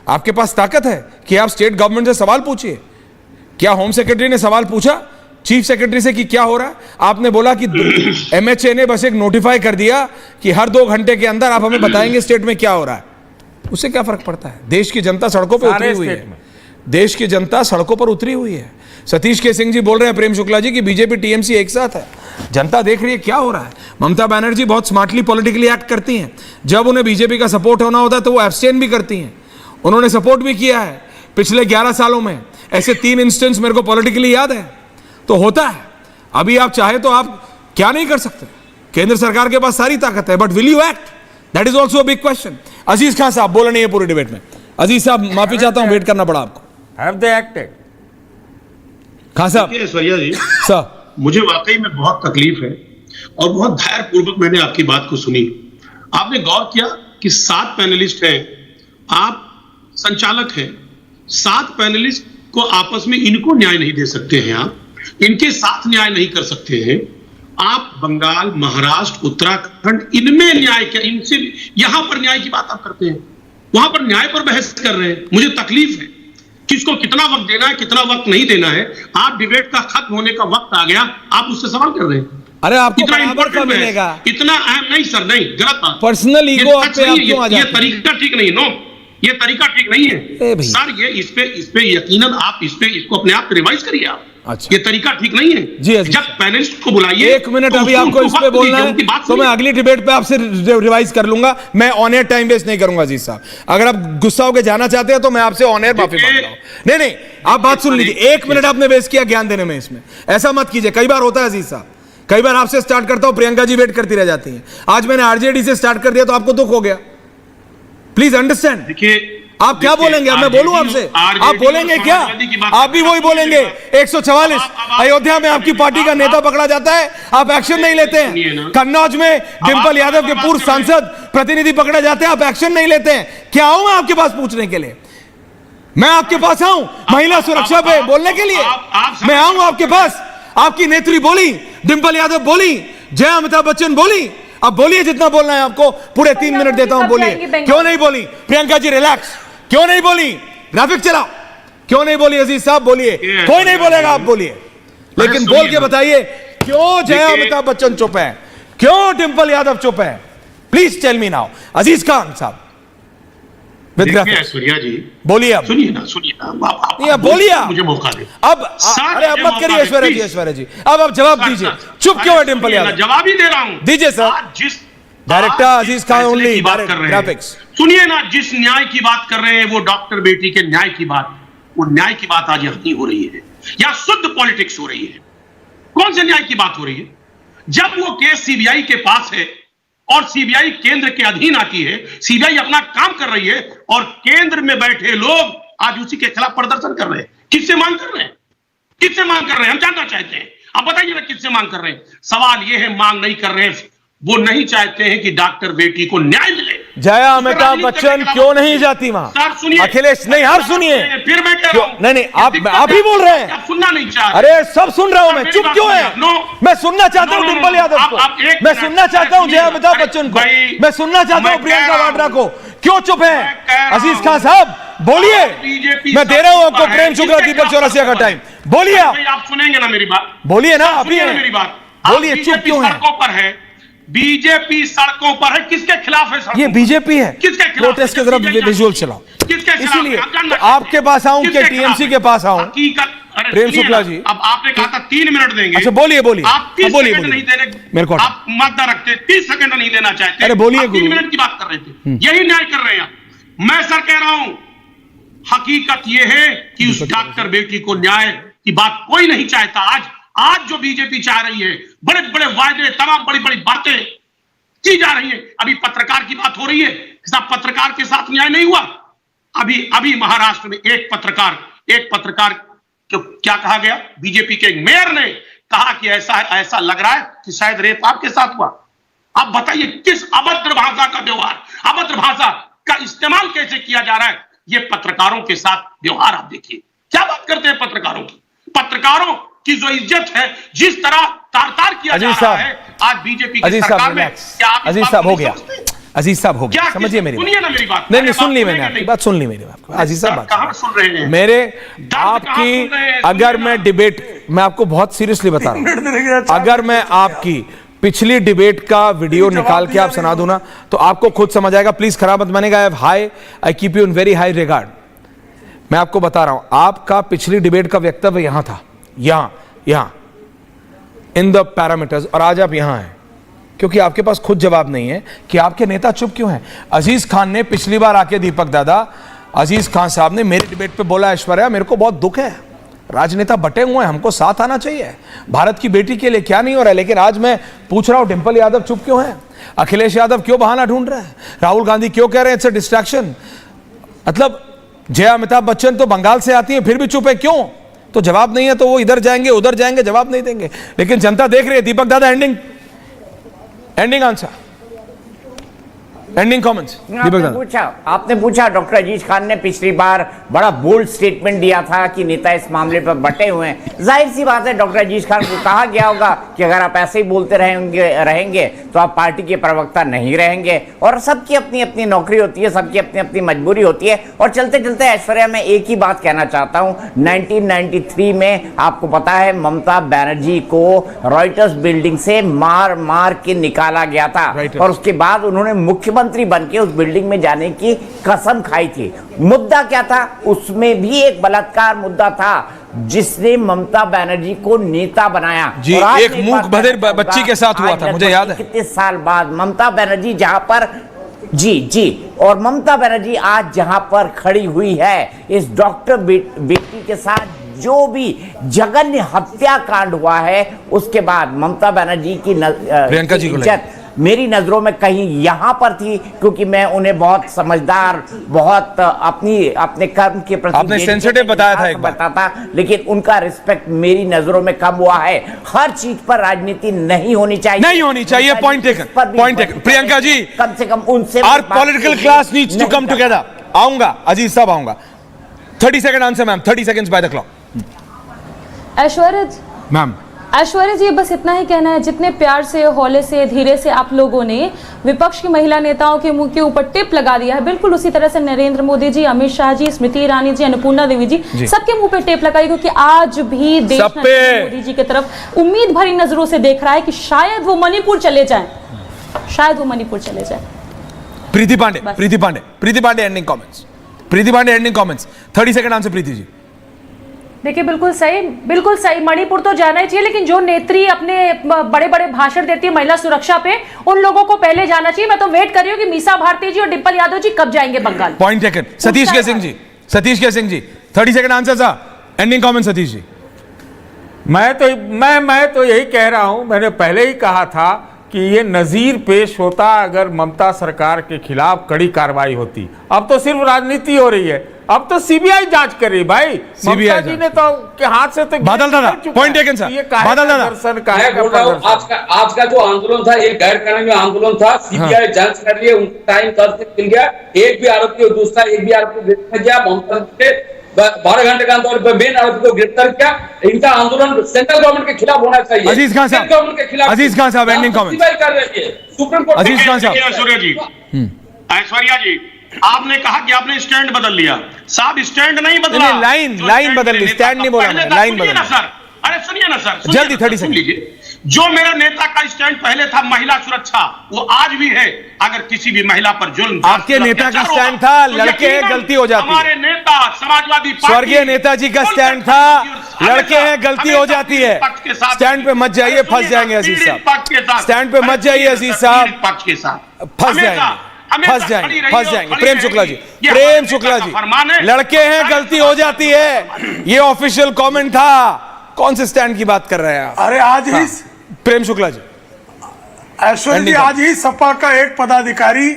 [SPEAKER 1] आपके पास ताकत है कि आप स्टेट गवर्नमेंट से सवाल पूछिए। क्या होम सेक्रेटरी ने सवाल पूछा चीफ सेक्रेटरी से कि क्या हो रहा है? आपने बोला कि एमएचए ने बस एक नोटिफाई कर दिया कि हर 2 घंटे के अंदर आप हमें बताएंगे स्टेट में क्या हो रहा है। उससे क्या फर्क पड़ता है? देश की जनता सड़कों पर उतरी हुई है, देश की जनता सड़कों पर उतरी हुई है। सतीश के सिंह जी बोल रहे हैं, प्रेम शुक्ला जी, की बीजेपी टीएमसी एक साथ है। जनता देख रही है क्या हो रहा है। ममता बनर्जी बहुत स्मार्टली पॉलिटिकली एक्ट करती हैं। जब उन्हें बीजेपी का सपोर्ट होना होता है तो वो एब्सटेन भी करती हैं। उन्होंने सपोर्ट भी किया है पिछले 11 सालों में। ऐसे 3 इंस्टेंस मेरे को पॉलिटिकली याद है। तो होता है, अभी आप चाहे तो आप क्या नहीं कर सकते। केंद्र सरकार के पास सारी ताकत है, but will you act? That is also a big question. Aziz Khan sahab बोले नहीं है पूरी डिबेट में। अजीज साहब माफी चाहता हूं, वेट करना पड़ा आपको।
[SPEAKER 10] Have they acted?
[SPEAKER 1] खान साहब।
[SPEAKER 11] ऐश्वर्या जी
[SPEAKER 1] सर,
[SPEAKER 11] मुझे वाकई में बहुत तकलीफ है और बहुत धैर्य पूर्वक मैंने आपकी बात को सुनी। आपने गौर किया कि 7 पैनलिस्ट हैं, आप संचालक हैं, 7 पैनलिस्ट को आपस में इनको न्याय नहीं दे सकते हैं, आप इनके साथ न्याय नहीं कर सकते हैं। आप बंगाल, महाराष्ट्र, उत्तराखंड, इनमें न्याय क्या, इनसे यहां पर न्याय की बात आप करते हैं, वहां पर न्याय पर बहस कर रहे हैं। मुझे तकलीफ है, किसको कितना वक्त देना है, कितना वक्त नहीं देना है। आप डिबेट का खत्म होने का वक्त आ गया, आप उससे सवाल कर रहे हैं।
[SPEAKER 1] अरे आपको
[SPEAKER 11] इतना
[SPEAKER 1] इंपॉर्टेंट मिलेगा,
[SPEAKER 11] इतना अहम नहीं सर, नहीं, गलत बात।
[SPEAKER 1] पर्सनल ईगो आप पे आप क्यों आ जाते हैं?
[SPEAKER 11] ये तरीका ठीक नहीं, नो, ये तरीका ठीक नहीं है सर। ये इस पे यकीनन आप इसको अपने आप रिवाइज करिए आप।
[SPEAKER 1] अच्छा,
[SPEAKER 11] ये तरीका ठीक नहीं है
[SPEAKER 1] जी।
[SPEAKER 11] जब पैनलिस्ट को बुलाइए,
[SPEAKER 1] 1 मिनट अभी आपको इस पे बोलना है, तो मैं अगली डिबेट पे आपसे रिवाइज कर लूंगा। मैं ऑन एयर टाइम वेस्ट नहीं करूंगा अजीज साहब। अगर आप गुस्सा होकर जाना चाहते हैं तो मैं आपसे ऑन एयर माफी मांग रहा हूं। नहीं, आप बात सुन लीजिए। 1 मिनट आपने वेस्ट किया ज्ञान देने में, इसमें ऐसा मत कीजिए। कई बार होता है अजीज साहब, कई बार आपसे स्टार्ट करता हूं, प्रियंका जी वेट करती रह जाती हैं। आज मैंने आरजेडी से स्टार्ट कर दिया तो आपको दुख हो गया। Please understand.
[SPEAKER 11] देखिए
[SPEAKER 1] आप क्या बोलेंगे? अब मैं बोलूं आपसे, आप बोलेंगे क्या? आप भी वही बोलेंगे। 144 अयोध्या में आपकी पार्टी का नेता पकड़ा जाता है, आप एक्शन नहीं लेते हैं। कन्नौज में डिंपल यादव के पूर्व सांसद प्रतिनिधि पकड़े जाते हैं, आप एक्शन नहीं लेते हैं। क्या आऊं मैं आपके पास पूछने के लिए? मैं आपके पास आऊं महिला सुरक्षा पे बोलने के लिए? मैं आऊं आपके पास? आपकी नेत्री बोली, डिंपल यादव बोली, जय अमिताभ बच्चन बोली। अब बोलिए जितना बोलना है आपको, पूरे 3 मिनट देता हूं, बोलिए। क्यों नहीं बोली? प्रियंका जी रिलैक्स। क्यों नहीं बोली? ग्राफिक चलाओ। क्यों नहीं बोली अजीज साहब? बोलिए। कोई नहीं बोलेगा, आप बोलिए, लेकिन बोल के बताइए क्यों जय अमिताभ बच्चन चुप है, क्यों डिंपल यादव चुप है? Please tell me now. Aziz Khan sahab With
[SPEAKER 11] देखिए
[SPEAKER 1] graphics.
[SPEAKER 11] ऐश्वर्या जी,
[SPEAKER 1] बोलिए अब।
[SPEAKER 11] सुनिए ना
[SPEAKER 1] नहीं, आप बोलिए आप।
[SPEAKER 11] मुझे मौका दे।
[SPEAKER 1] अब अरे अब मत करिए ऐश्वर्या जी, ऐश्वर्या जी, अब आप जवाब दीजिए। चुप क्यों है डिंपल यादव?
[SPEAKER 11] जवाब ही दे रहा हूं।
[SPEAKER 1] दीजिए सर।
[SPEAKER 11] जिस
[SPEAKER 1] डायरेक्टर अजीज खान ओनली,
[SPEAKER 11] ग्राफिक्स। सुनिए ना, जिस न्याय की बात कर रहे हैं वो डॉक्टर बेटी के न्याय की बात, वो न्याय की बात आज यहां नहीं हो रही है, या शुद्ध पॉलिटिक्स हो रही है। कौन से न्याय की बात हो रही है? जब वो केस सीबीआई के पास है और सीबीआई केंद्र के अधीन आती है, सीबीआई अपना काम कर रही है और केंद्र में बैठे लोग आज उसी के खिलाफ प्रदर्शन कर रहे हैं। किससे मांग कर रहे हैं? किससे मांग कर रहे हैं? हम जानना चाहते हैं। आप बताइए ना किससे मांग कर रहे हैं? सवाल यह है, मांग नहीं कर रहे हैं, वो नहीं चाहते हैं कि डॉक्टर बेटी को न्याय मिले।
[SPEAKER 1] जया अमिताभ बच्चन क्यों नहीं जाती वहां?
[SPEAKER 11] सर सुनिए,
[SPEAKER 1] अखिलेश नहीं, आप सुनिए।
[SPEAKER 11] फिर मैं कह रहा हूं।
[SPEAKER 1] नहीं आप ही बोल रहे हैं।
[SPEAKER 11] आप सुनना नहीं चाह रहे।
[SPEAKER 1] अरे सब सुन रहा हूं मैं, चुप क्यों है? मैं सुनना चाहता हूं डिंपल यादव को, मैं सुनना चाहता हूं जया अमिताभ बच्चन को, मैं सुनना चाहता हूं प्रियंका वाड्रा को। क्यों चुप है? अजीज खान साहब बोलिए। मैं दे रहा हूं आपको प्रेम शुक्ला, दीपक चौरसिया का टाइम। बोलिए
[SPEAKER 11] आप सुनेंगे ना मेरी बात?
[SPEAKER 1] बोलिए ना, आप ही
[SPEAKER 11] मेरी बात
[SPEAKER 1] बोलिए। चुप क्यों है?
[SPEAKER 11] सड़कों पर है, बीजेपी सड़कों पर है। किसके खिलाफ है?
[SPEAKER 1] ये बीजेपी है।
[SPEAKER 11] किसके खिलाफ?
[SPEAKER 1] प्रोटेस्ट की तरफ विजुअल चलाओ।
[SPEAKER 11] किसके खिलाफ?
[SPEAKER 1] इसीलिए तो आपके पास आऊं कि टीएमसी के पास आऊं? प्रेम शुक्ला जी,
[SPEAKER 11] अब आपने कहा था 3 मिनट देंगे।
[SPEAKER 1] अच्छा बोलिए
[SPEAKER 11] आप 30 सेकंड नहीं दे रहे
[SPEAKER 1] मेरे को।
[SPEAKER 11] आप मत रखते, 30 सेकंड नहीं देना चाहते।
[SPEAKER 1] अरे बोलिए,
[SPEAKER 11] 3 मिनट की बात कर रहे थे, यही न्याय कर रहे हैं। मैं सर कह रहा हूं, हकीकत यह है कि उस डॉक्टर बेटी को न्याय की बात कोई नहीं चाहता। आज जो बीजेपी चाह रही है, बड़े बड़े वायदे, तमाम बड़ी बड़ी बातें की जा रही है। अभी पत्रकार की बात हो रही है, साहब पत्रकार के साथ न्याय नहीं हुआ। अभी महाराष्ट्र में एक पत्रकार को क्या कहा गया? बीजेपी के एक मेयर ने कहा कि ऐसा लग रहा है कि शायद रेप आपके साथ हुआ। आप बताइए, किस अभद्र भाषा का व्यवहार, अभद्र भाषा का इस्तेमाल कैसे किया जा रहा है? ये पत्रकारों के साथ व्यवहार आप देखिए, क्या बात करते हैं पत्रकारों की। पत्रकारों की जो इज्जत है, जिस तरह तार किया जा रहा है आज बीजेपी की सरकार में, क्या आप
[SPEAKER 1] अजीज साहब हो गया? अजीज साहब हो गया, समझिए मेरी
[SPEAKER 11] सुनिए ना मेरी बात।
[SPEAKER 1] नहीं सुन ली मैंने आपकी बात, सुन ली मेरी बात। अजीज साहब
[SPEAKER 11] कहां सुन रहे हैं
[SPEAKER 1] मेरे आपकी? अगर मैं डिबेट, मैं आपको बहुत सीरियसली बता रहा हूं, अगर मैं आपकी पिछली डिबेट का वीडियो निकाल के आप सुना दूं ना, तो आपको खुद समझ आएगा। प्लीज खराब मत मानेगा, I keep you in very high regard. मैं आपको बता रहा हूं, आपका पिछली डिबेट का वक्तव्य यहां था, यहां इन द पैरामीटर्स, और आज आप यहां हैं क्योंकि आपके पास खुद जवाब नहीं है कि आपके नेता चुप क्यों हैं। अजीज खान ने पिछली बार आके, दीपक दादा, अजीज खान साहब ने मेरे डिबेट पे बोला, ऐश्वर्या मेरे को बहुत दुख है, राजनेता बटे हुए हैं, हमको साथ आना चाहिए, भारत की बेटी के लिए क्या नहीं हो रहा है। लेकिन आज मैं पूछ रहा हूं, डिंपल यादव चुप क्यों है? अखिलेश यादव क्यों बहाना ढूंढ रहे हैं? राहुल गांधी क्यों कह रहे हैं इट्स अ डिस्ट्रैक्शन? मतलब जया अमिताभ बच्चन तो बंगाल से आती है, फिर भी चुप है, क्यों? तो जवाब नहीं है तो वो इधर जाएंगे उधर जाएंगे, जवाब नहीं देंगे। लेकिन जनता देख रही है। दीपक दादा, एंडिंग आंसर, एंडिंग कमेंट्स।
[SPEAKER 6] आपने पूछा डॉक्टर अजीज खान ने पिछली बार बड़ा बोल्ड स्टेटमेंट दिया था कि नेता इस मामले पर बटे हुए हैं। जाहिर सी बात है, डॉक्टर अजीज खान को कहा गया होगा कि अगर आप ऐसे ही बोलते रहेंगे तो आप पार्टी के प्रवक्ता नहीं रहेंगे। और सबकी अपनी अपनी नौकरी होती है, सबकी अपनी अपनी मजबूरी होती है। और चलते चलते ऐश्वर्या, मैं एक ही बात कहना चाहता हूँ, 1993 में आपको पता है ममता बनर्जी को रॉयटर्स बिल्डिंग से मार के निकाला गया था, और उसके बाद उन्होंने मुख्यमंत्री बन के उस बिल्डिंग में जाने की कसम खाई थी। मुद्दा क्या था? उसमें भी एक बलात्कार मुद्दा था जिसने ममता बनर्जी को नेता बनाया।
[SPEAKER 1] जी, एक मूक बधिर बच्ची के साथ हुआ था, मुझे याद है।
[SPEAKER 6] कितने साल बाद ममता बनर्जी जहां पर और ममता बनर्जी आज जहां पर खड़ी हुई है, इस डॉक्टर बेटी के साथ जो भी जघन्य हत्याकांड हुआ है, उसके बाद ममता बनर्जी की
[SPEAKER 1] प्रियंका जी
[SPEAKER 6] इज्जत मेरी नजरों में कहीं यहां पर थी, क्योंकि मैं उन्हें बहुत समझदार, बहुत अपने कर्म के प्रति
[SPEAKER 1] आपने सेंसिटिव बताया था एक बार,
[SPEAKER 6] बताता, लेकिन उनका रिस्पेक्ट मेरी नजरों में कम हुआ है। हर चीज पर राजनीति नहीं होनी चाहिए,
[SPEAKER 1] पॉइंट टेकन। प्रियंका जी,
[SPEAKER 6] कम से कम उनसे
[SPEAKER 1] our political class needs to come together. आऊंगा अजीज साहब, आऊंगा। 30 second answer ma'am, 30 seconds by the clock.
[SPEAKER 5] Aishwarya ji, बस इतना ही कहना है, जितने प्यार से, हौले से, धीरे से आप लोगों ने विपक्ष की महिला नेताओं के मुंह के ऊपर टिप लगा दिया है, बिल्कुल उसी तरह से नरेंद्र मोदी जी, अमित शाह जी, स्मृति ईरानी जी, अन्नपूर्णा देवी जी, सबके मुंह पे टेप लगाई, क्योंकि आज भी देश मोदी जी की तरफ उम्मीद भरी नजरों से देख रहा है कि शायद वो मणिपुर चले जाएं, शायद वो मणिपुर चले जाएं।
[SPEAKER 1] Preeti Pandey, ending comments. Preeti Pandey, ending comments, 30 second answer Preeti ji.
[SPEAKER 8] देखिए बिल्कुल सही, मणिपुर तो जाना ही चाहिए, लेकिन जो नेत्री अपने बड़े बड़े भाषण देती है महिला सुरक्षा पे, उन लोगों को पहले जाना चाहिए। मैं तो वेट कर रही हूँ कि मीसा भारती जी और डिंपल यादव जी कब जाएंगे Bengal.
[SPEAKER 1] Point taken. Satish K Singh ji, 30 second answer सा, एंडिंग कमेंट सतीश जी।
[SPEAKER 10] मैं तो यही कह रहा हूं, मैंने पहले ही कहा था कि ये नजीर पेश होता अगर ममता सरकार के खिलाफ कड़ी कार्रवाई होती। अब तो सिर्फ राजनीति हो रही है, अब तो सीबीआई जांच कर रही भाई। ममता जी ने तो के हाथ से तो
[SPEAKER 1] बादल दादा, पॉइंट टेकन सर, बादल दादा।
[SPEAKER 3] मैं बोल रहा हूँ आज का जो आंदोलन था, एक गैर कानूनी आंदोलन था, सीबीआई जांच कर रही है, उनको टाइम मिल गया, एक भी आरोपी और दूसरा एक भी आरोपी गिरफ्तार किया, ममता के 12 घंटे का आंदोलन मेन आरोपी को गिरफ्तार किया। इनका आंदोलन सेंट्रल गवर्नमेंट के खिलाफ होना चाहिए।
[SPEAKER 1] अजीज खान साहब,
[SPEAKER 3] गवर्नमेंट के खिलाफ,
[SPEAKER 1] अजीज खान साहब, एंडिंग कमेंट।
[SPEAKER 3] कर रही है सुप्रीम कोर्ट।
[SPEAKER 1] अजीज खान साहब,
[SPEAKER 11] ऐश्वर्या जी, आपने कहा कि आपने स्टैंड बदल लिया। साहब स्टैंड नहीं बदला,
[SPEAKER 1] लाइन बदल ली, स्टैंड नहीं बोला मैं, लाइन बदल।
[SPEAKER 11] सर अरे सुनिए ना सर,
[SPEAKER 1] जल्दी 30 सेकंड
[SPEAKER 11] लीजिए। जो मेरा नेता का स्टैंड पहले था महिला सुरक्षा, वो आज भी है। अगर किसी भी महिला पर जुल्म,
[SPEAKER 1] आपके नेता का स्टैंड था लड़के हैं गलती हो जाती है।
[SPEAKER 11] हमारे नेता समाजवादी पार्टी,
[SPEAKER 1] स्वर्गीय नेताजी का स्टैंड था लड़के हैं गलती हो जाती है। स्टैंड पे मत जाइए, फंस जाएंगे अजीज साहब। स्टैंड पे मत जाइए अजीज साहब,
[SPEAKER 11] पक्ष के साथ
[SPEAKER 1] फंस जाएंगे। प्रेम शुक्ला जी, लड़के हैं गलती हो जाती है, ये ऑफिशियल कमेंट था। कौन से स्टैंड की बात कर रहे हैं आप?
[SPEAKER 7] अरे आज ही
[SPEAKER 1] प्रेम शुक्ला जी,
[SPEAKER 7] ऐश्वर्या जी, आज ही सपा का एक पदाधिकारी,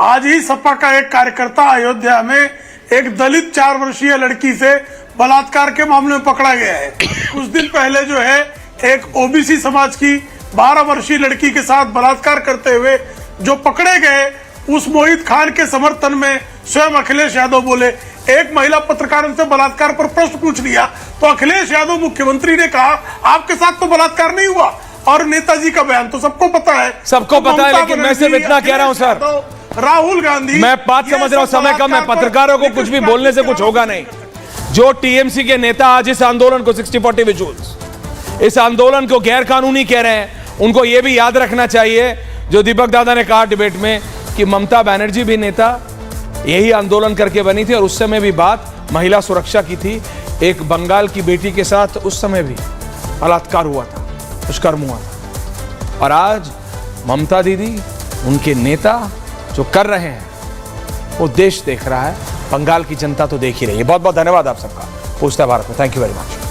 [SPEAKER 7] आज ही सपा का एक कार्यकर्ता अयोध्या में एक दलित 4 वर्षीय लड़की से बलात्कार के मामले में पकड़ा गया है। कुछ दिन पहले जो है एक ओबीसी समाज की 12 वर्षीय लड़की के साथ बलात्कार करते हुए जो पकड़े गए, उस मोहित खान के समर्थन में स्वयं अखिलेश यादव बोले। एक महिला पत्रकार उनसे बलात्कार पर प्रश्न पूछ लिया तो अखिलेश यादव मुख्यमंत्री ने कहा आपके साथ तो बलात्कार नहीं हुआ। और नेताजी का बयान तो सबको पता है,
[SPEAKER 1] लेकिन मैं सिर्फ इतना कह रहा हूं सर,
[SPEAKER 7] राहुल गांधी,
[SPEAKER 1] मैं बात समझ रहा हूं, समय कम है, पत्रकारों को कुछ भी बोलने से कुछ होगा नहीं। जो टीएमसी के नेता आज इस आंदोलन को 60-40 विजुअल्स, इस आंदोलन को गैर कानूनी कह रहे हैं, उनको यह भी याद रखना चाहिए जो दीपक दादा ने कहा डिबेट में कि ममता बनर्जी भी नेता यही आंदोलन करके बनी थी और उस समय भी बात महिला सुरक्षा की थी। एक बंगाल की बेटी के साथ उस समय भी बलात्कार हुआ था, दुष्कर्म हुआ था। और आज ममता दीदी, उनके नेता जो कर रहे हैं वो देश देख रहा है, बंगाल की जनता तो देख ही रही है। बहुत बहुत धन्यवाद आप सबका। पूछता भारत में, थैंक यू वेरी मच।